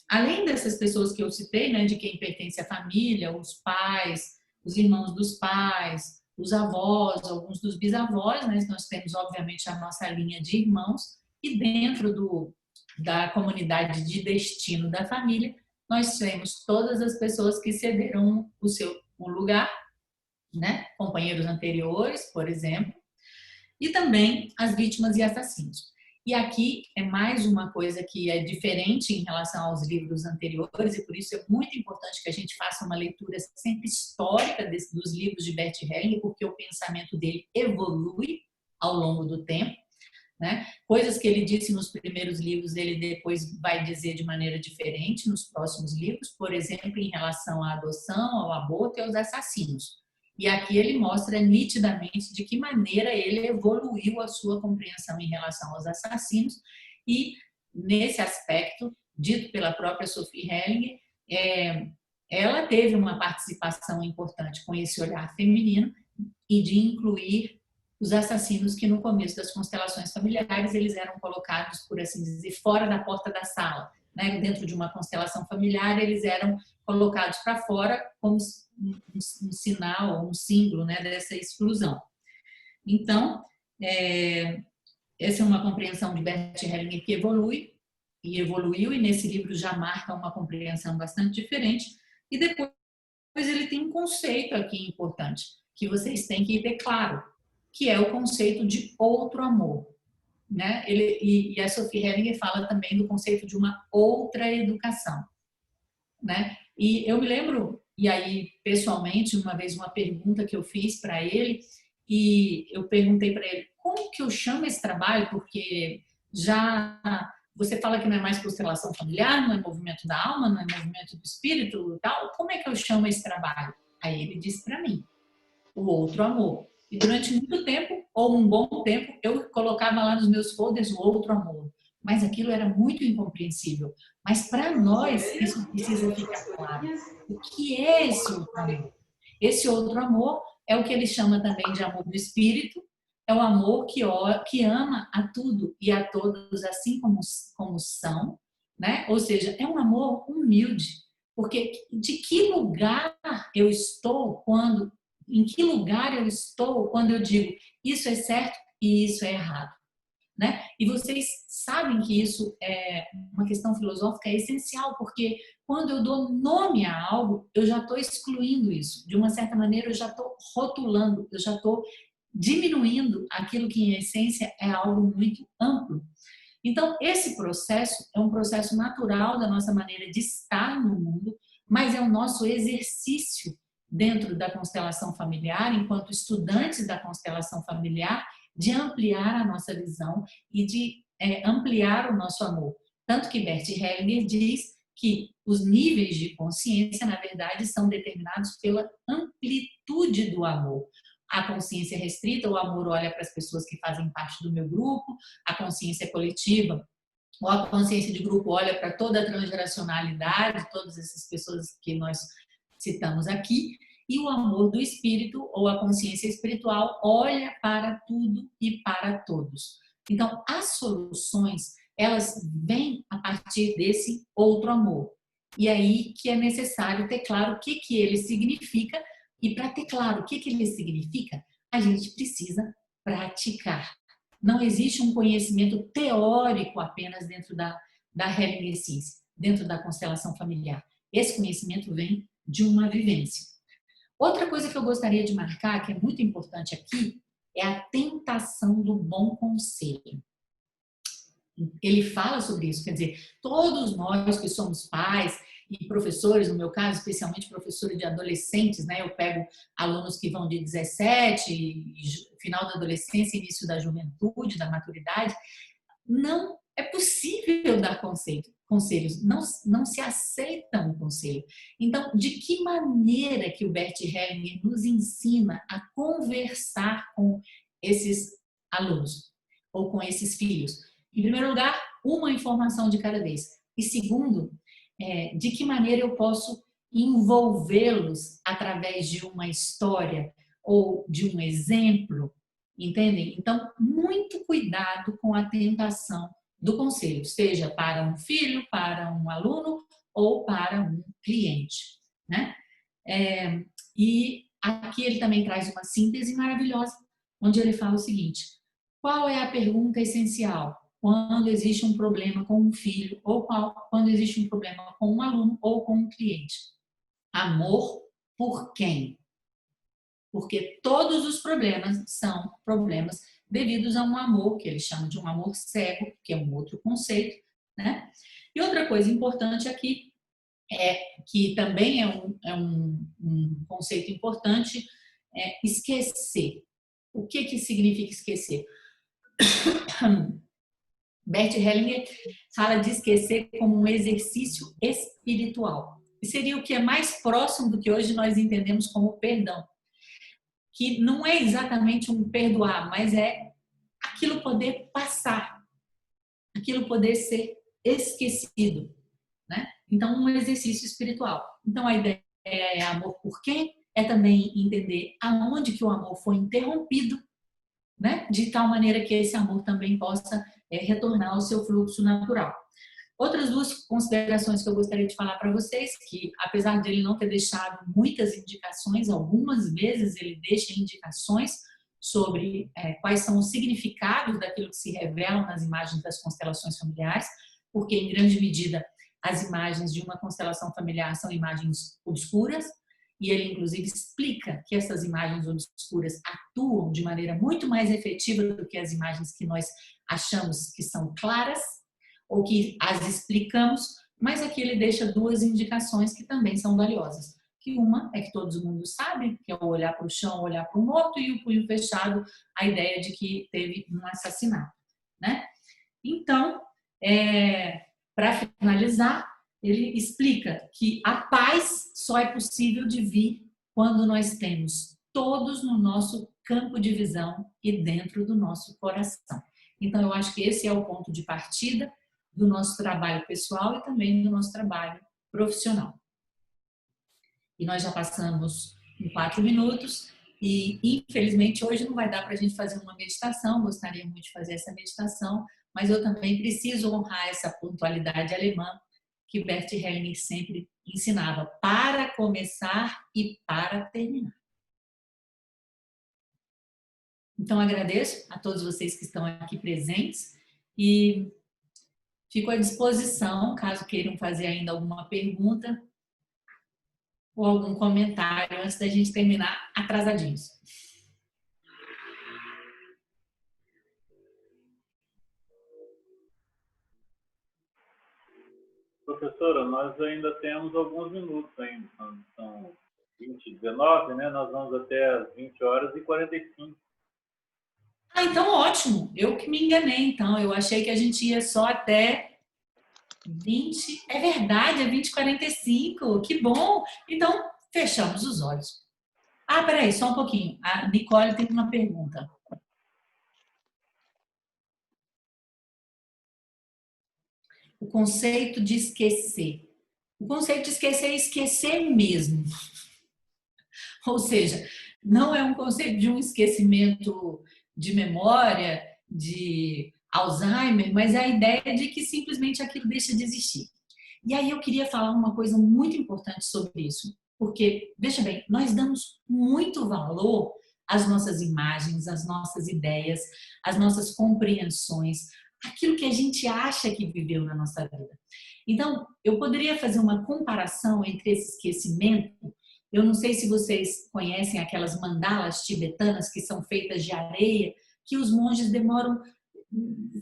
Além dessas pessoas que eu citei, né, de quem pertence à família, os pais, os irmãos dos pais, os avós, alguns dos bisavós, né, nós temos, obviamente, a nossa linha de irmãos, e dentro da comunidade de destino da família, nós temos todas as pessoas que cederam o lugar, né, companheiros anteriores, por exemplo, e também as vítimas e assassinos. E aqui é mais uma coisa que é diferente em relação aos livros anteriores, e por isso é muito importante que a gente faça uma leitura sempre histórica dos livros de Bert Hellinger, porque o pensamento dele evolui ao longo do tempo, né? Coisas que ele disse nos primeiros livros, ele depois vai dizer de maneira diferente nos próximos livros, por exemplo, em relação à adoção, ao aborto e aos assassinos. E aqui ele mostra nitidamente de que maneira ele evoluiu a sua compreensão em relação aos assassinos, e nesse aspecto, dito pela própria Sophie Hellinger, ela teve uma participação importante com esse olhar feminino e de incluir os assassinos que no começo das constelações familiares eles eram colocados, por assim dizer, fora da porta da sala, né? Dentro de uma constelação familiar eles eram colocados para fora como um sinal, um símbolo, né, dessa exclusão. Então, essa é uma compreensão de Bert Hellinger que evolui e evoluiu, e nesse livro já marca uma compreensão bastante diferente. E depois ele tem um conceito aqui importante que vocês têm que ter claro, que é o conceito de outro amor, né? E a Sophie Hellinger fala também do conceito de uma outra educação, né? E eu me lembro, e aí pessoalmente, uma vez uma pergunta que eu fiz para ele, e eu perguntei para ele, como que eu chamo esse trabalho? Porque já você fala que não é mais constelação familiar, não é movimento da alma, não é movimento do espírito e tal, como é que eu chamo esse trabalho? Aí ele disse para mim, o outro amor. E durante muito tempo, ou um bom tempo, eu colocava lá nos meus folders o outro amor. Mas aquilo era muito incompreensível. Mas para nós, isso precisa ficar claro. O que é esse outro amor? Esse outro amor é o que ele chama também de amor do espírito, é o amor que ama a tudo e a todos assim como são, né? Ou seja, é um amor humilde. Porque de que lugar eu estou em que lugar eu estou quando eu digo isso é certo e isso é errado, né? E vocês sabem que isso é uma questão filosófica essencial, porque quando eu dou nome a algo, eu já estou excluindo isso. De uma certa maneira, eu já estou rotulando, eu já estou diminuindo aquilo que, em essência, é algo muito amplo. Então, esse processo é um processo natural da nossa maneira de estar no mundo, mas é o nosso exercício dentro da constelação familiar, enquanto estudantes da constelação familiar, de ampliar a nossa visão e de ampliar o nosso amor. Tanto que Bert Hellinger diz que os níveis de consciência, na verdade, são determinados pela amplitude do amor. A consciência restrita, o amor olha para as pessoas que fazem parte do meu grupo, a consciência coletiva, ou a consciência de grupo olha para toda a transgeracionalidade, todas essas pessoas que nós citamos aqui, e o amor do espírito, ou a consciência espiritual, olha para tudo e para todos. Então, as soluções, elas vêm a partir desse outro amor. E aí que é necessário ter claro o que ele significa, e para ter claro o que ele significa, a gente precisa praticar. Não existe um conhecimento teórico apenas dentro da Hellinger Ciência, dentro da constelação familiar. Esse conhecimento vem de uma vivência. Outra coisa que eu gostaria de marcar, que é muito importante aqui, é a tentação do bom conselho. Ele fala sobre isso, quer dizer, todos nós que somos pais e professores, no meu caso, especialmente professora de adolescentes, né? Eu pego alunos que vão de 17, final da adolescência, início da juventude, da maturidade. Não é possível dar conselhos, não se aceita um conselho. Então, de que maneira que o Bert Hellinger nos ensina a conversar com esses alunos ou com esses filhos? Em primeiro lugar, uma informação de cada vez. E segundo, de que maneira eu posso envolvê-los através de uma história ou de um exemplo, entendem? Então, muito cuidado com a tentação do conselho, seja para um filho, para um aluno ou para um cliente, né? E aqui ele também traz uma síntese maravilhosa, onde ele fala o seguinte: qual é a pergunta essencial quando existe um problema com um filho ou quando existe um problema com um aluno ou com um cliente? Amor por quem? Porque todos os problemas são problemas devidos a um amor, que ele chama de um amor cego, que é um outro conceito, né? E outra coisa importante aqui, que também é um conceito importante, é esquecer. O que significa esquecer? Bert Hellinger fala de esquecer como um exercício espiritual. E seria o que é mais próximo do que hoje nós entendemos como perdão. Que não é exatamente um perdoar, mas é aquilo poder passar, aquilo poder ser esquecido, né? Então, um exercício espiritual. Então, a ideia é amor por quem? É também entender aonde que o amor foi interrompido, né? De tal maneira que esse amor também possa retornar ao seu fluxo natural. Outras duas considerações que eu gostaria de falar para vocês, que apesar de ele não ter deixado muitas indicações, algumas vezes ele deixa indicações sobre quais são os significados daquilo que se revela nas imagens das constelações familiares, porque em grande medida as imagens de uma constelação familiar são imagens obscuras, e ele inclusive explica que essas imagens obscuras atuam de maneira muito mais efetiva do que as imagens que nós achamos que são claras, ou que as explicamos, mas aqui ele deixa duas indicações que também são valiosas. Que uma é que todo mundo sabe, que é o olhar para o chão, olhar para o morto, e o punho fechado, a ideia de que teve um assassinato, né? Então, para finalizar, ele explica que a paz só é possível de vir quando nós temos todos no nosso campo de visão e dentro do nosso coração. Então, eu acho que esse é o ponto de partida do nosso trabalho pessoal e também do nosso trabalho profissional. E nós já passamos em 4 minutos e, infelizmente, hoje não vai dar para a gente fazer uma meditação, gostaria muito de fazer essa meditação, mas eu também preciso honrar essa pontualidade alemã que Bert Hellinger sempre ensinava, para começar e para terminar. Então, agradeço a todos vocês que estão aqui presentes e fico à disposição, caso queiram fazer ainda alguma pergunta ou algum comentário antes da gente terminar atrasadinhos. Professora, nós ainda temos alguns minutos ainda, são 20h19, né? Nós vamos até as 20h45. Ah, então ótimo, eu que me enganei então, eu achei que a gente ia só até 20, é verdade, é 20h45, que bom, então fechamos os olhos. Ah, peraí, só um pouquinho, a Nicole tem uma pergunta. O conceito de esquecer. O conceito de esquecer é esquecer mesmo. Ou seja, não é um conceito de um esquecimento de memória, de Alzheimer, mas é a ideia de que simplesmente aquilo deixa de existir. E aí eu queria falar uma coisa muito importante sobre isso, porque, veja bem, nós damos muito valor as nossas imagens, as nossas ideias, as nossas compreensões, aquilo que a gente acha que viveu na nossa vida. Então, eu poderia fazer uma comparação entre esse esquecimento. Eu não sei se vocês conhecem aquelas mandalas tibetanas que são feitas de areia, que os monges demoram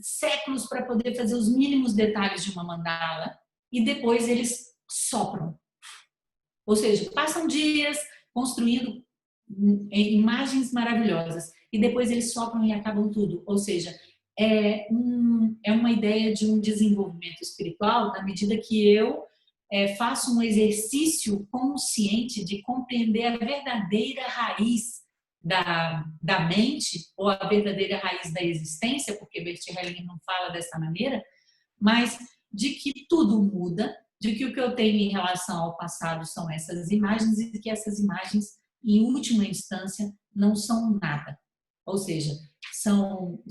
séculos para poder fazer os mínimos detalhes de uma mandala e depois eles sopram. Ou seja, passam dias construindo imagens maravilhosas e depois eles sopram e acabam tudo. Ou seja, é uma ideia de um desenvolvimento espiritual na medida que eu faço um exercício consciente de compreender a verdadeira raiz da mente, ou a verdadeira raiz da existência, porque Bert Hellinger não fala dessa maneira, mas de que tudo muda, de que o que eu tenho em relação ao passado são essas imagens e que essas imagens, em última instância, não são nada. Ou seja, são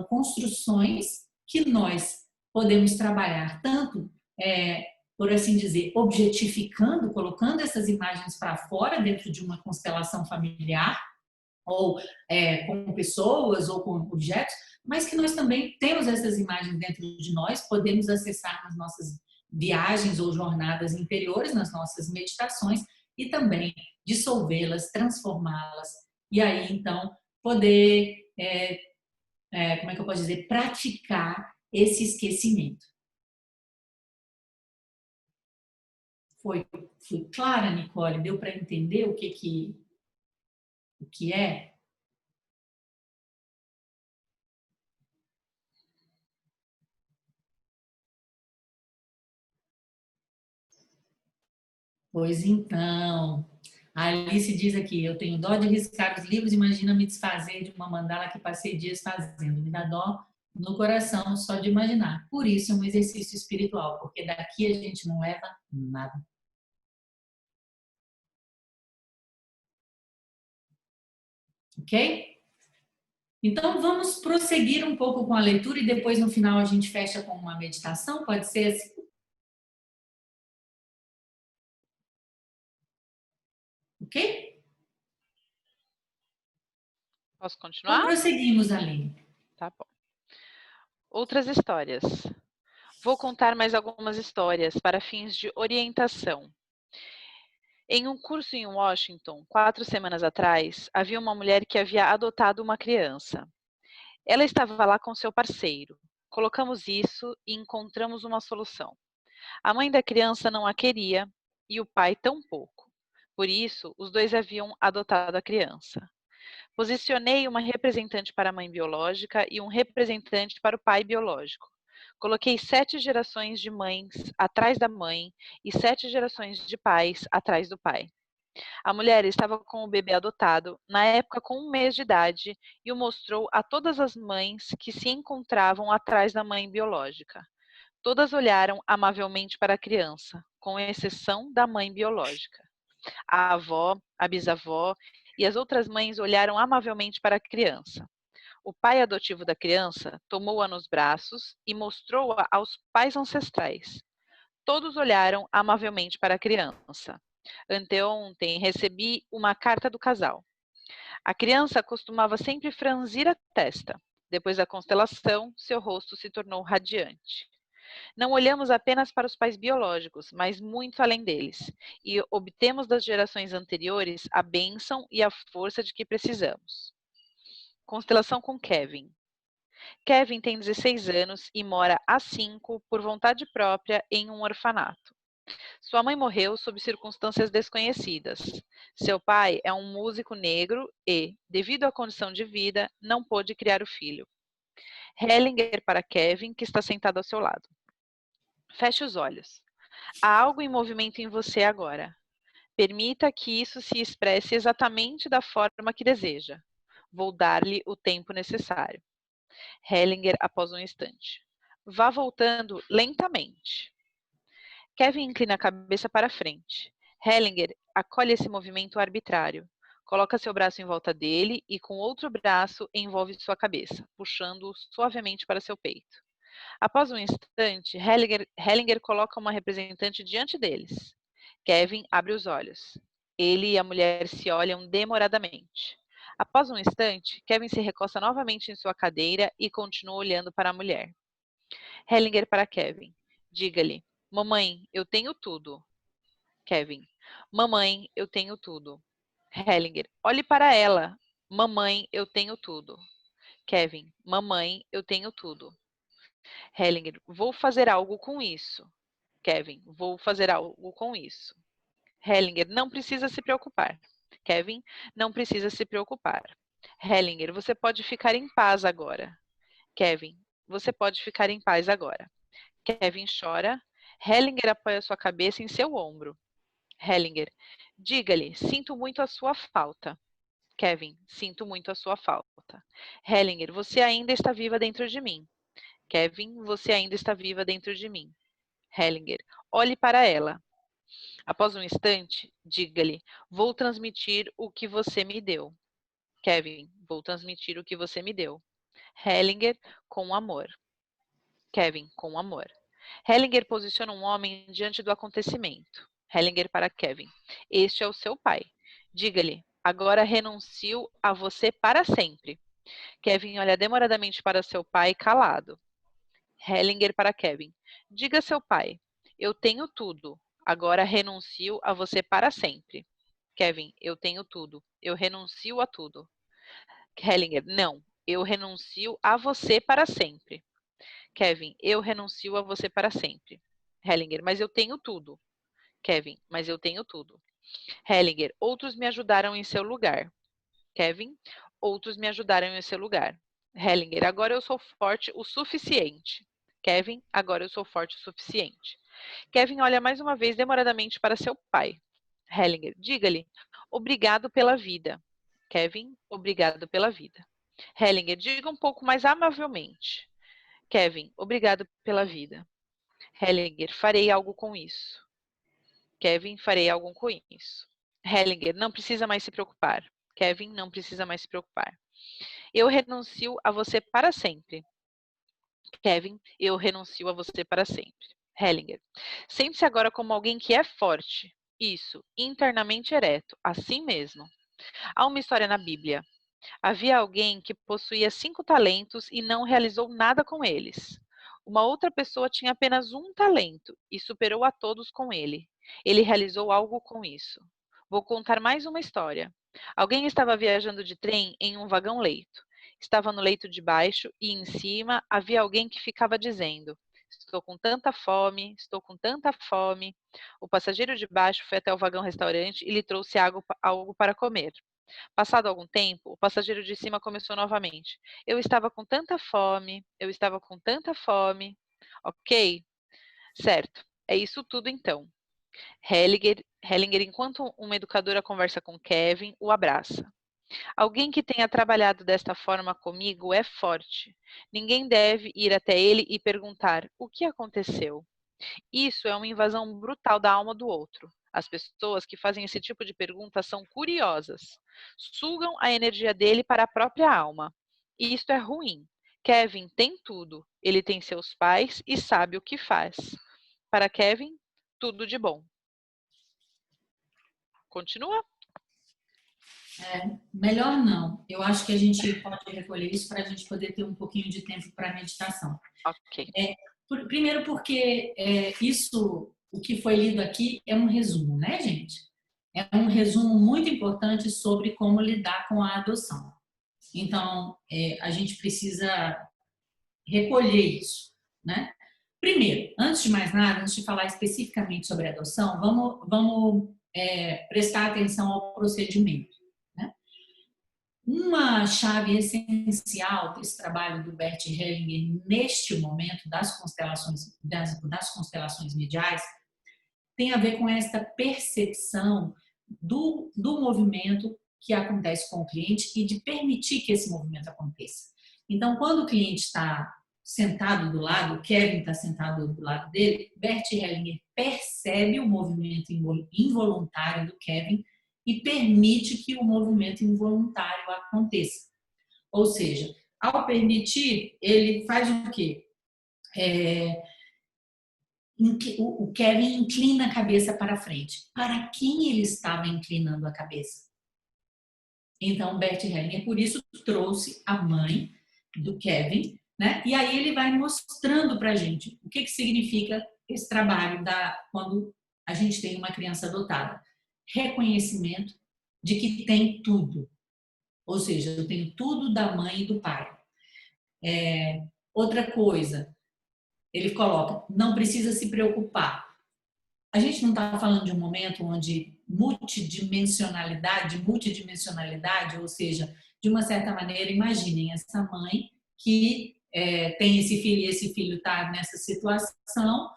construções que nós podemos trabalhar tanto, por assim dizer, objetificando, colocando essas imagens para fora dentro de uma constelação familiar, ou com pessoas ou com objetos, mas que nós também temos essas imagens dentro de nós, podemos acessar nas nossas viagens ou jornadas interiores, nas nossas meditações, e também dissolvê-las, transformá-las, e aí então poder, como é que eu posso dizer, praticar esse esquecimento. Fui clara, Nicole? Deu para entender o que é? Pois então, a Alice diz aqui, eu tenho dó de riscar os livros, imagina me desfazer de uma mandala que passei dias fazendo. Me dá dó no coração só de imaginar. Por isso é um exercício espiritual, porque daqui a gente não leva nada. Ok? Então, vamos prosseguir um pouco com a leitura e depois no final a gente fecha com uma meditação, pode ser assim? Ok? Posso continuar? Então, prosseguimos, Aline. Tá bom. Outras histórias. Vou contar mais algumas histórias para fins de orientação. Em um curso em Washington, 4 semanas atrás, havia uma mulher que havia adotado uma criança. Ela estava lá com seu parceiro. Colocamos isso e encontramos uma solução. A mãe da criança não a queria e o pai tampouco. Por isso, os dois haviam adotado a criança. Posicionei uma representante para a mãe biológica e um representante para o pai biológico. Coloquei 7 gerações de mães atrás da mãe e 7 gerações de pais atrás do pai. A mulher estava com o bebê adotado, na época com 1 mês de idade, e o mostrou a todas as mães que se encontravam atrás da mãe biológica. Todas olharam amavelmente para a criança, com exceção da mãe biológica. A avó, a bisavó e as outras mães olharam amavelmente para a criança. O pai adotivo da criança tomou-a nos braços e mostrou-a aos pais ancestrais. Todos olharam amavelmente para a criança. Anteontem recebi uma carta do casal. A criança costumava sempre franzir a testa. Depois da constelação, seu rosto se tornou radiante. Não olhamos apenas para os pais biológicos, mas muito além deles, e obtemos das gerações anteriores a bênção e a força de que precisamos. Constelação com Kevin. Kevin tem 16 anos e mora há 5, por vontade própria, em um orfanato. Sua mãe morreu sob circunstâncias desconhecidas. Seu pai é um músico negro e, devido à condição de vida, não pôde criar o filho. Hellinger para Kevin, que está sentado ao seu lado. Feche os olhos. Há algo em movimento em você agora. Permita que isso se expresse exatamente da forma que deseja. Vou dar-lhe o tempo necessário. Hellinger, após um instante. Vá voltando lentamente. Kevin inclina a cabeça para frente. Hellinger acolhe esse movimento arbitrário. Coloca seu braço em volta dele e com outro braço envolve sua cabeça, puxando-o suavemente para seu peito. Após um instante, Hellinger coloca uma representante diante deles. Kevin abre os olhos. Ele e a mulher se olham demoradamente. Após um instante, Kevin se recosta novamente em sua cadeira e continua olhando para a mulher. Hellinger para Kevin. Diga-lhe, mamãe, eu tenho tudo. Kevin. Mamãe, eu tenho tudo. Hellinger. Olhe para ela. Mamãe, eu tenho tudo. Kevin. Mamãe, eu tenho tudo. Hellinger. Vou fazer algo com isso. Kevin. Vou fazer algo com isso. Hellinger. Não precisa se preocupar. Kevin. Não precisa se preocupar. Hellinger. Você pode ficar em paz agora. Kevin. Você pode ficar em paz agora. Kevin chora. Hellinger apoia sua cabeça em seu ombro. Hellinger. Diga-lhe, sinto muito a sua falta. Kevin. Sinto muito a sua falta. Hellinger. Você ainda está viva dentro de mim. Kevin. Você ainda está viva dentro de mim. Hellinger. Olhe para ela. Após um instante, diga-lhe, vou transmitir o que você me deu. Kevin. Vou transmitir o que você me deu. Hellinger. Com amor. Kevin. Com amor. Hellinger posiciona um homem diante do acontecimento. Hellinger para Kevin. Este é o seu pai. Diga-lhe, agora renuncio a você para sempre. Kevin olha demoradamente para seu pai, calado. Hellinger para Kevin. Diga a seu pai, eu tenho tudo. Agora renuncio a você para sempre. Kevin, eu tenho tudo. Eu renuncio a tudo. Hellinger, não. Eu renuncio a você para sempre. Kevin, eu renuncio a você para sempre. Hellinger, mas eu tenho tudo. Kevin, mas eu tenho tudo. Hellinger, outros me ajudaram em seu lugar. Kevin, outros me ajudaram em seu lugar. Hellinger, agora eu sou forte o suficiente. Kevin, agora eu sou forte o suficiente. Kevin olha mais uma vez demoradamente para seu pai. Hellinger, diga-lhe, obrigado pela vida. Kevin, obrigado pela vida. Hellinger, diga um pouco mais amavelmente. Kevin, obrigado pela vida. Hellinger, farei algo com isso. Kevin, farei algo com isso. Hellinger, não precisa mais se preocupar. Kevin, não precisa mais se preocupar. Eu renuncio a você para sempre. Kevin, eu renuncio a você para sempre. Hellinger, sente-se agora como alguém que é forte. Isso, internamente ereto, assim mesmo. Há uma história na Bíblia. Havia alguém que possuía 5 talentos e não realizou nada com eles. Uma outra pessoa tinha apenas 1 talento e superou a todos com ele. Ele realizou algo com isso. Vou contar mais uma história. Alguém estava viajando de trem em um vagão-leito. Estava no leito de baixo e em cima havia alguém que ficava dizendo: estou com tanta fome, estou com tanta fome. O passageiro de baixo foi até o vagão-restaurante e lhe trouxe algo para comer. Passado algum tempo, o passageiro de cima começou novamente. Eu estava com tanta fome, eu estava com tanta fome. Ok? Certo. É isso tudo então. Hellinger, enquanto uma educadora conversa com Kevin, o abraça. Alguém que tenha trabalhado desta forma comigo é forte. Ninguém deve ir até ele e perguntar: o que aconteceu? Isso é uma invasão brutal da alma do outro. As pessoas que fazem esse tipo de pergunta são curiosas. Sugam a energia dele para a própria alma. E isto é ruim. Kevin tem tudo. Ele tem seus pais e sabe o que faz. Para Kevin, tudo de bom. Continua? Melhor não. Eu acho que a gente pode recolher isso para a gente poder ter um pouquinho de tempo para meditação. Ok. Primeiro porque isso, o que foi lido aqui é um resumo, né, gente? É um resumo muito importante sobre como lidar com a adoção. Então, a gente precisa recolher isso, né? Primeiro, antes de mais nada, antes de falar especificamente sobre a adoção, vamos prestar atenção ao procedimento. Uma chave essencial desse trabalho do Bert Hellinger neste momento das constelações mediais tem a ver com esta percepção do movimento que acontece com o cliente e de permitir que esse movimento aconteça. Então, quando o cliente está sentado do lado, o Kevin está sentado do lado dele, Bert Hellinger percebe o movimento involuntário do Kevin e permite que o movimento involuntário aconteça. Ou seja, ao permitir, ele faz o quê? O Kevin inclina a cabeça para frente. Para quem ele estava inclinando a cabeça? Então, Bert Hellinger, por isso, trouxe a mãe do Kevin, né? E aí ele vai mostrando para a gente o que significa esse trabalho quando a gente tem uma criança adotada. Reconhecimento de que tem tudo. Ou seja, eu tenho tudo da mãe e do pai. Outra coisa, ele coloca, não precisa se preocupar. A gente não está falando de um momento onde multidimensionalidade, ou seja, de uma certa maneira, imaginem essa mãe que tem esse filho e esse filho está nessa situação.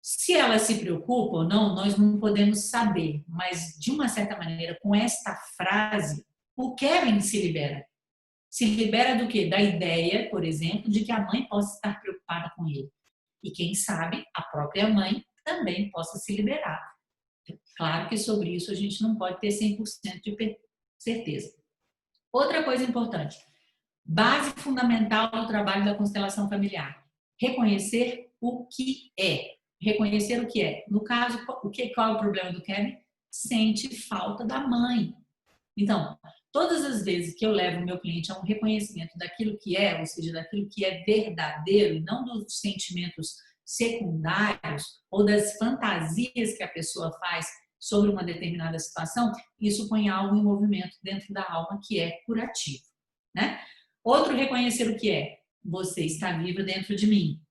Se ela se preocupa ou não, nós não podemos saber, mas de uma certa maneira, com esta frase, o Kevin se libera. Se libera do quê? Da ideia, por exemplo, de que a mãe possa estar preocupada com ele. E quem sabe, a própria mãe também possa se liberar. Claro que sobre isso a gente não pode ter 100% de certeza. Outra coisa importante, base fundamental no trabalho da constelação familiar, reconhecer o que é. Reconhecer o que é. No caso, qual é o problema do Kevin? Sente falta da mãe. Então, todas as vezes que eu levo o meu cliente a um reconhecimento daquilo que é, ou seja, daquilo que é verdadeiro, e não dos sentimentos secundários ou das fantasias que a pessoa faz sobre uma determinada situação, isso põe algo em movimento dentro da alma que é curativo, né? Outro, reconhecer o que é. Você está viva dentro de mim,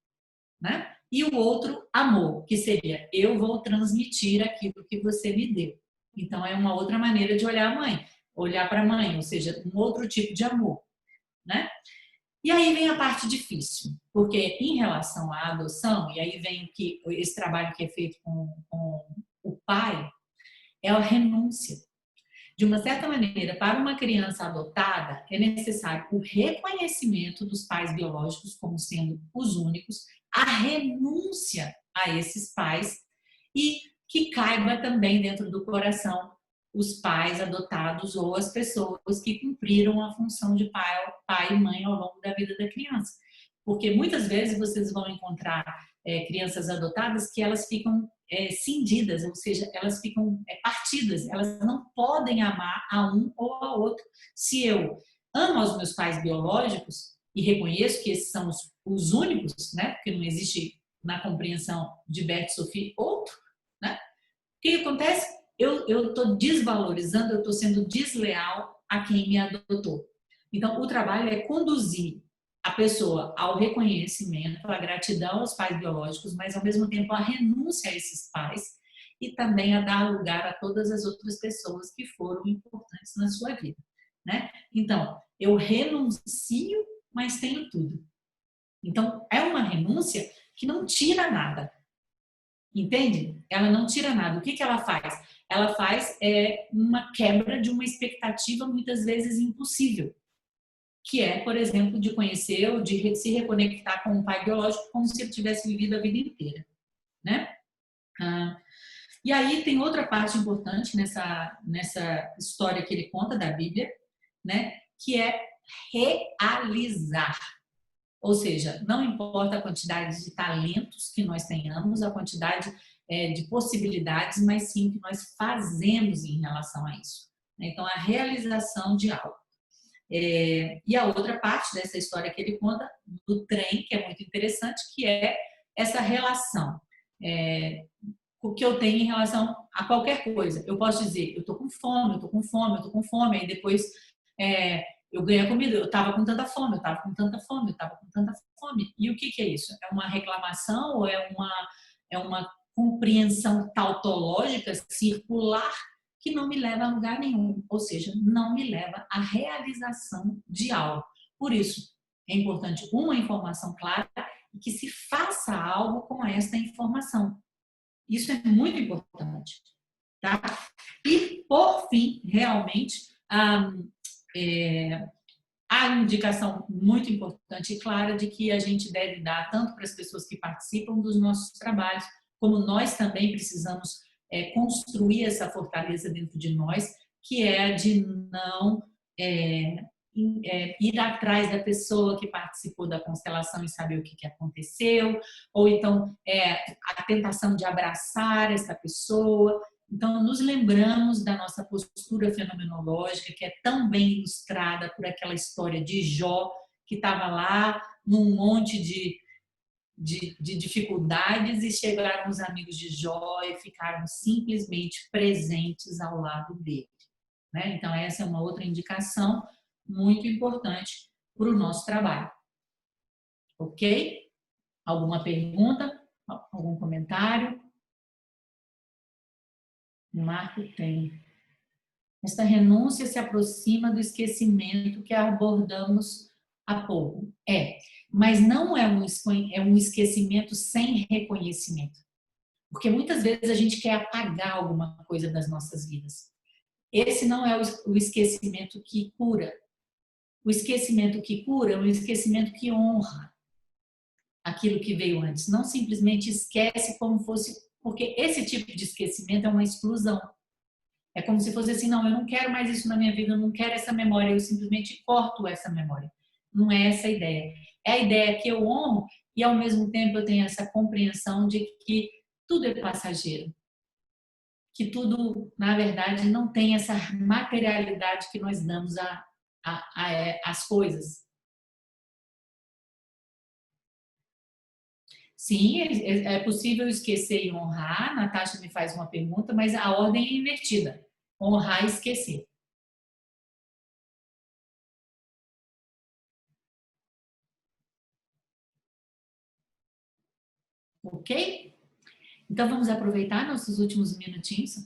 né? E o outro, amor, que seria eu vou transmitir aquilo que você me deu. Então, é uma outra maneira de olhar a mãe, olhar para a mãe, ou seja, um outro tipo de amor, né? E aí vem a parte difícil, porque em relação à adoção, e aí vem esse trabalho que é feito com o pai, é a renúncia. De uma certa maneira, para uma criança adotada, é necessário o reconhecimento dos pais biológicos como sendo os únicos, a renúncia a esses pais e que caiba também dentro do coração os pais adotados ou as pessoas que cumpriram a função de pai e mãe ao longo da vida da criança. Porque muitas vezes vocês vão encontrar crianças adotadas que elas ficam cindidas, ou seja, elas ficam partidas, elas não podem amar a um ou a outro. Se eu amo os meus pais biológicos e reconheço que esses são os únicos, né? Porque não existe na compreensão de Bert e Sophie outro, né? O que acontece? Eu estou desvalorizando, eu estou sendo desleal a quem me adotou. Então, o trabalho é conduzir a pessoa ao reconhecimento, à gratidão aos pais biológicos, mas ao mesmo tempo a renúncia a esses pais e também a dar lugar a todas as outras pessoas que foram importantes na sua vida, né? Então, eu renuncio, mas tenho tudo. Então, é uma renúncia que não tira nada. Entende? Ela não tira nada. O que ela faz? Ela faz uma quebra de uma expectativa muitas vezes impossível, que é, por exemplo, de conhecer ou de se reconectar com um pai biológico como se ele tivesse vivido a vida inteira, né? E aí tem outra parte importante nessa história que ele conta da Bíblia, né? Que é realizar. Ou seja, não importa a quantidade de talentos que nós tenhamos, a quantidade de possibilidades, mas sim o que nós fazemos em relação a isso. Então, a realização de algo. E a outra parte dessa história que ele conta, do trem, que é muito interessante, que é essa relação. O que eu tenho em relação a qualquer coisa. Eu posso dizer, eu estou com fome, eu estou com fome, eu estou com fome, aí depois eu ganhei a comida, eu estava com tanta fome, eu estava com tanta fome, eu estava com tanta fome. E o que é isso? É uma reclamação ou é uma compreensão tautológica, circular, que não me leva a lugar nenhum, ou seja, não me leva à realização de algo. Por isso, é importante uma informação clara e que se faça algo com esta informação. Isso é muito importante, tá? E, por fim, realmente, a indicação muito importante e clara de que a gente deve dar tanto para as pessoas que participam dos nossos trabalhos, como nós também precisamos construir essa fortaleza dentro de nós, que é a de não ir atrás da pessoa que participou da constelação e saber o que aconteceu, ou então a tentação de abraçar essa pessoa, Então, nos lembramos da nossa postura fenomenológica, que é tão bem ilustrada por aquela história de Jó, que estava lá num monte de dificuldades e chegaram os amigos de Jó e ficaram simplesmente presentes ao lado dele. Né? Então, essa é uma outra indicação muito importante para o nosso trabalho. Ok? Alguma pergunta? Algum comentário? Marco tem. Esta renúncia se aproxima do esquecimento que abordamos há pouco. Mas não é um esquecimento sem reconhecimento. Porque muitas vezes a gente quer apagar alguma coisa das nossas vidas. Esse não é o esquecimento que cura. O esquecimento que cura é um esquecimento que honra aquilo que veio antes. Não simplesmente esquece como fosse. Porque esse tipo de esquecimento é uma exclusão. É como se fosse assim, não, eu não quero mais isso na minha vida, eu não quero essa memória, eu simplesmente corto essa memória. Não é essa a ideia. É a ideia que eu honro e, ao mesmo tempo, eu tenho essa compreensão de que tudo é passageiro. Que tudo, na verdade, não tem essa materialidade que nós damos às coisas. Sim, é possível esquecer e honrar. Natasha me faz uma pergunta, mas a ordem é invertida. Honrar e esquecer. Ok? Então vamos aproveitar nossos últimos minutinhos.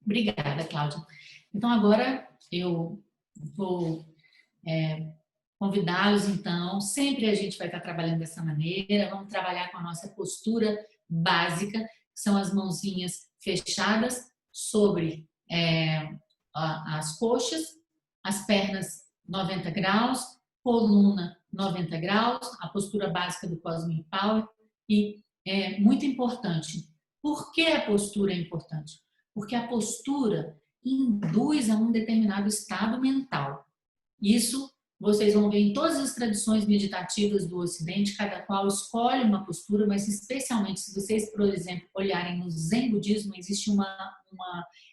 Obrigada, Cláudia. Então agora eu vou convidá-los, então, sempre a gente vai estar trabalhando dessa maneira, vamos trabalhar com a nossa postura básica, que são as mãozinhas fechadas sobre as coxas, as pernas 90 graus, coluna 90 graus, a postura básica do Cosmic Power. E é muito importante. Por que a postura é importante? Porque a postura induz a um determinado estado mental. Isso vocês vão ver em todas as tradições meditativas do Ocidente, cada qual escolhe uma postura, mas especialmente se vocês, por exemplo, olharem no Zen Budismo, existe uma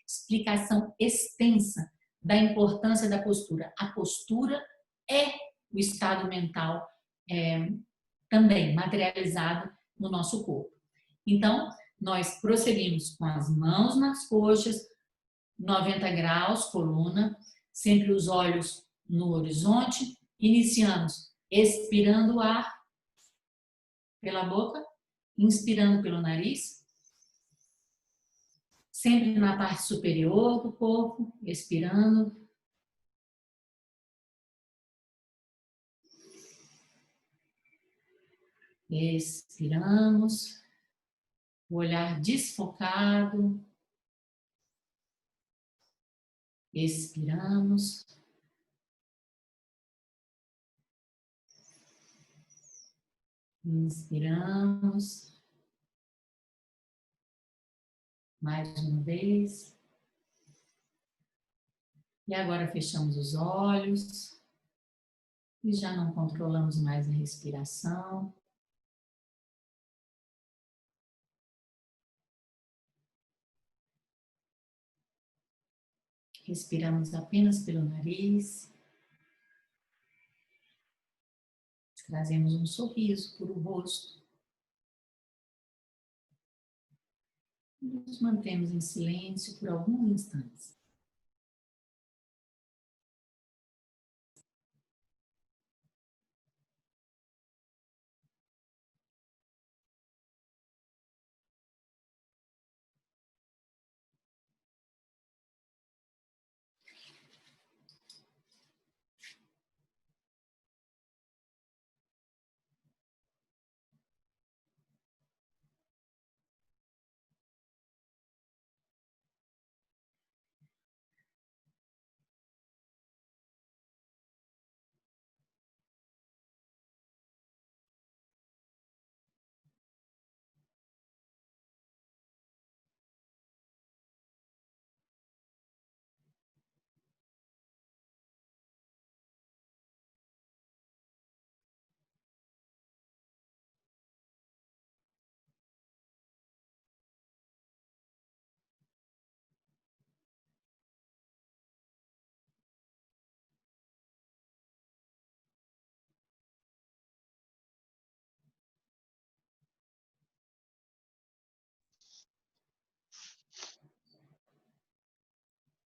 explicação extensa da importância da postura. A postura é o estado mental também materializado no nosso corpo. Então, nós prosseguimos com as mãos nas coxas, 90 graus, coluna, sempre os olhos no horizonte. Iniciamos expirando o ar pela boca, inspirando pelo nariz, sempre na parte superior do corpo, expirando. Expiramos, o olhar desfocado. Expiramos. Inspiramos. Mais uma vez. E agora fechamos os olhos. E já não controlamos mais a respiração. Respiramos apenas pelo nariz. Trazemos um sorriso para o rosto. Nos mantemos em silêncio por alguns instantes.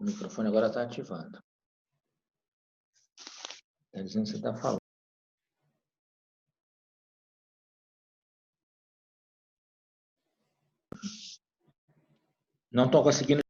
O microfone agora está ativado. Está dizendo que você está falando. Não estou conseguindo.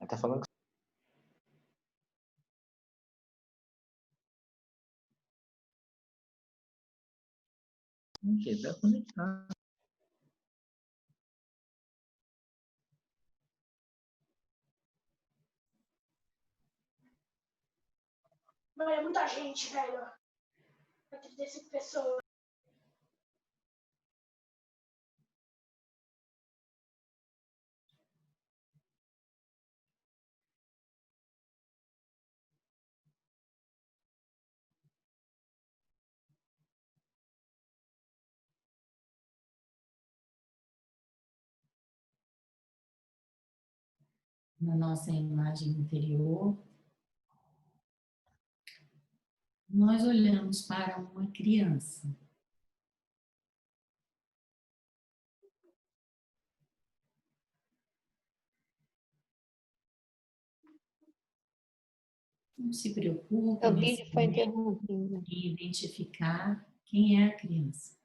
Está falando. Está conectado. Mano, é muita gente, velho. 35 pessoas. Na nossa imagem interior, nós olhamos para uma criança. Não se preocupe O nesse vídeo foi momento interrompido. em identificar quem é a criança.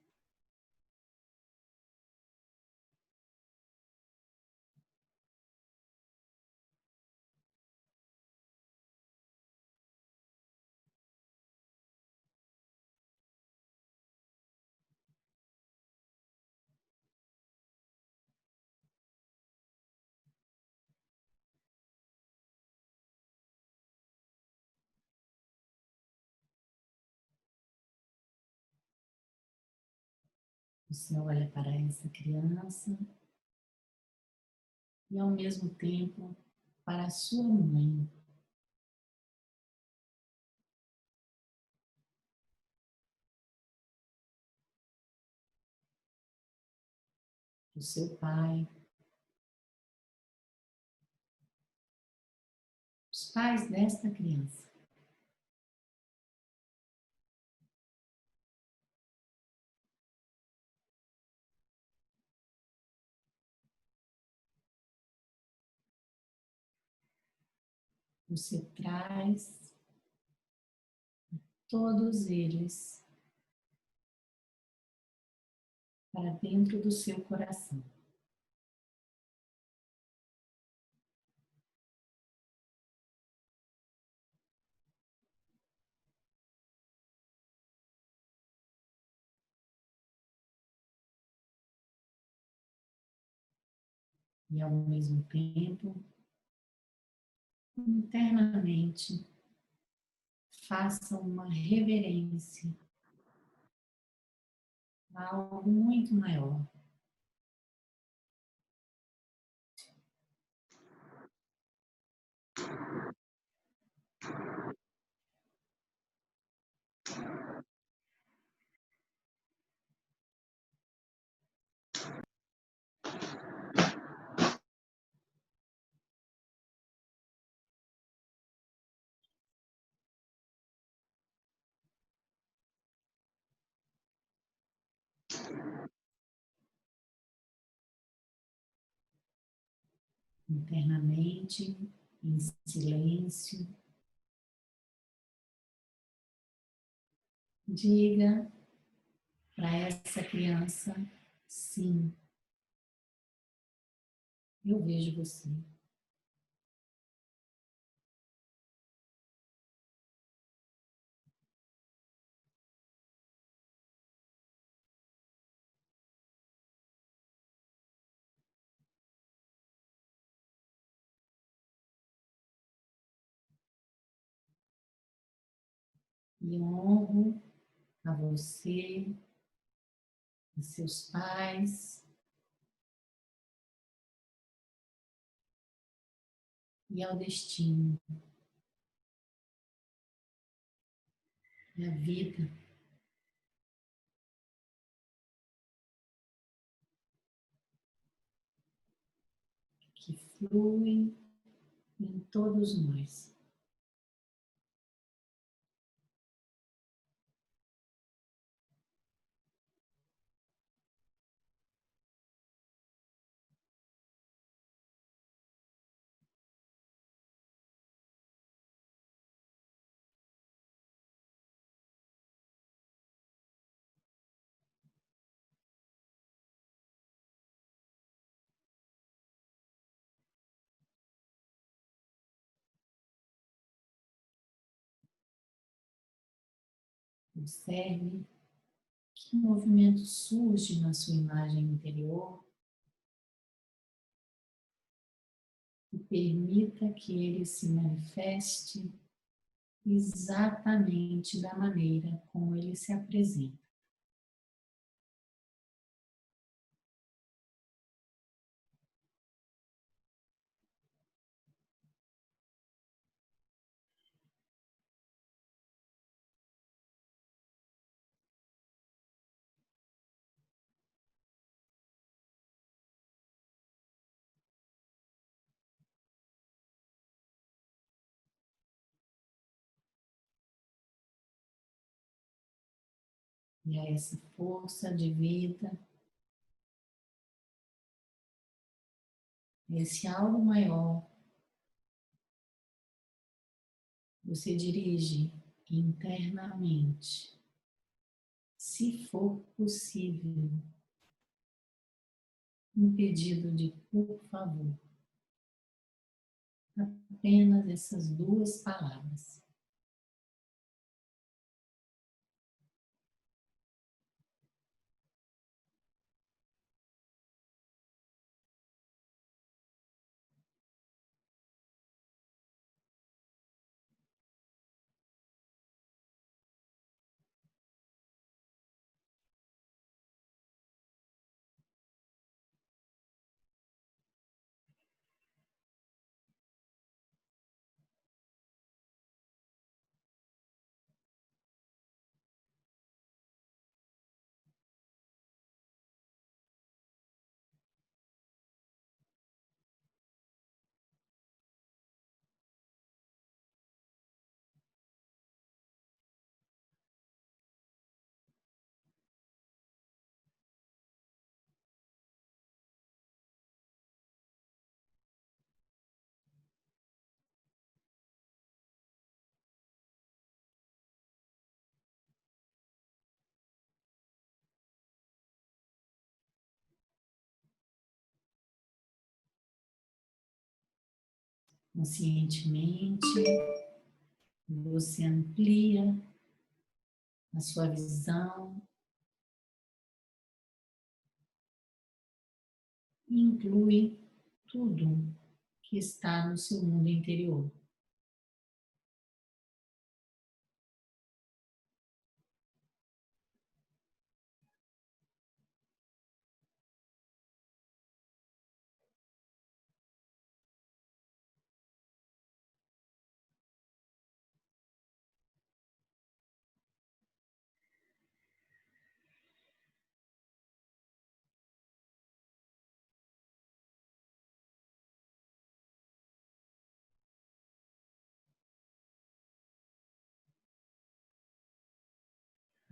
Você olha para essa criança e, ao mesmo tempo, para a sua mãe. O seu pai, os pais desta criança. Você traz todos eles para dentro do seu coração. E, ao mesmo tempo, internamente, faça uma reverência a algo muito maior. Internamente, em silêncio, diga para essa criança: sim, eu vejo você. E honro a você, a seus pais e ao destino. a vida que flui em todos nós. Observe que movimento surge na sua imagem interior e permita que ele se manifeste exatamente da maneira como ele se apresenta. E a essa força de vida, esse algo maior, você dirige internamente, se for possível, um pedido de por favor. Apenas essas duas palavras. Conscientemente, você amplia a sua visão, e inclui tudo que está no seu mundo interior.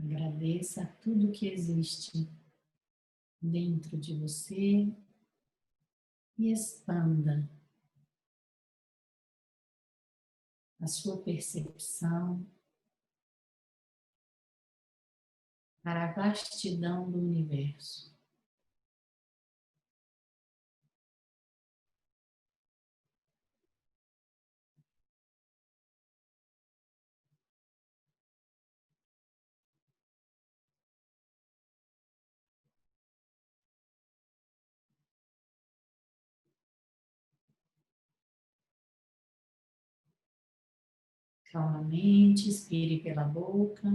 Agradeça tudo que existe dentro de você e expanda a sua percepção para a vastidão do universo. Calmamente, expire pela boca,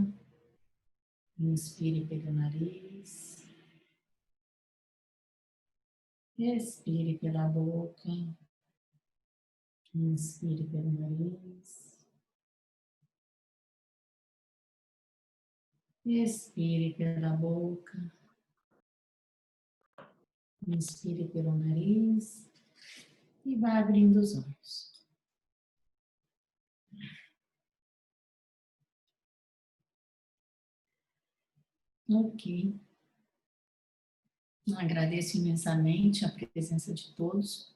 inspire pelo nariz, expire pela boca, inspire pelo nariz, Expire pela boca. Inspire pelo nariz. E vá abrindo os olhos. Ok. Agradeço imensamente a presença de todos.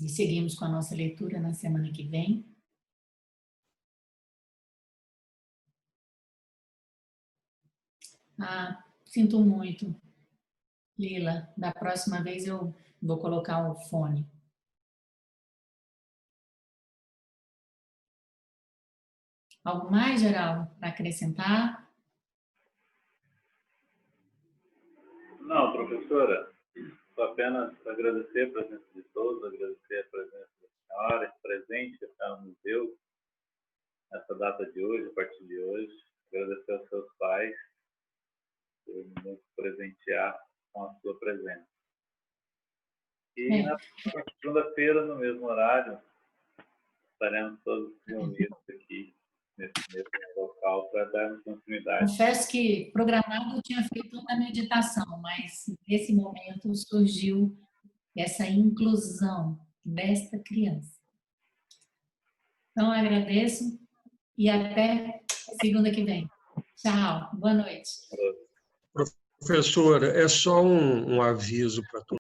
E seguimos com a nossa leitura na semana que vem. Sinto muito, Lila. Da próxima vez eu vou colocar o fone. Algo mais, Geraldo, para acrescentar? Não, professora, só apenas agradecer a presença de todos, agradecer a presença da senhora, esse presente que a senhora nos deu nessa data de hoje, a partir de hoje. Agradecer aos seus pais por nos presentear com a sua presença. E na segunda-feira, no mesmo horário, estaremos todos reunidos aqui nesse local para darmos continuidade. Confesso que programado eu tinha feito uma meditação, mas nesse momento surgiu essa inclusão desta criança. Então, agradeço e até segunda que vem. Tchau, boa noite. Professora, é só um aviso para todos.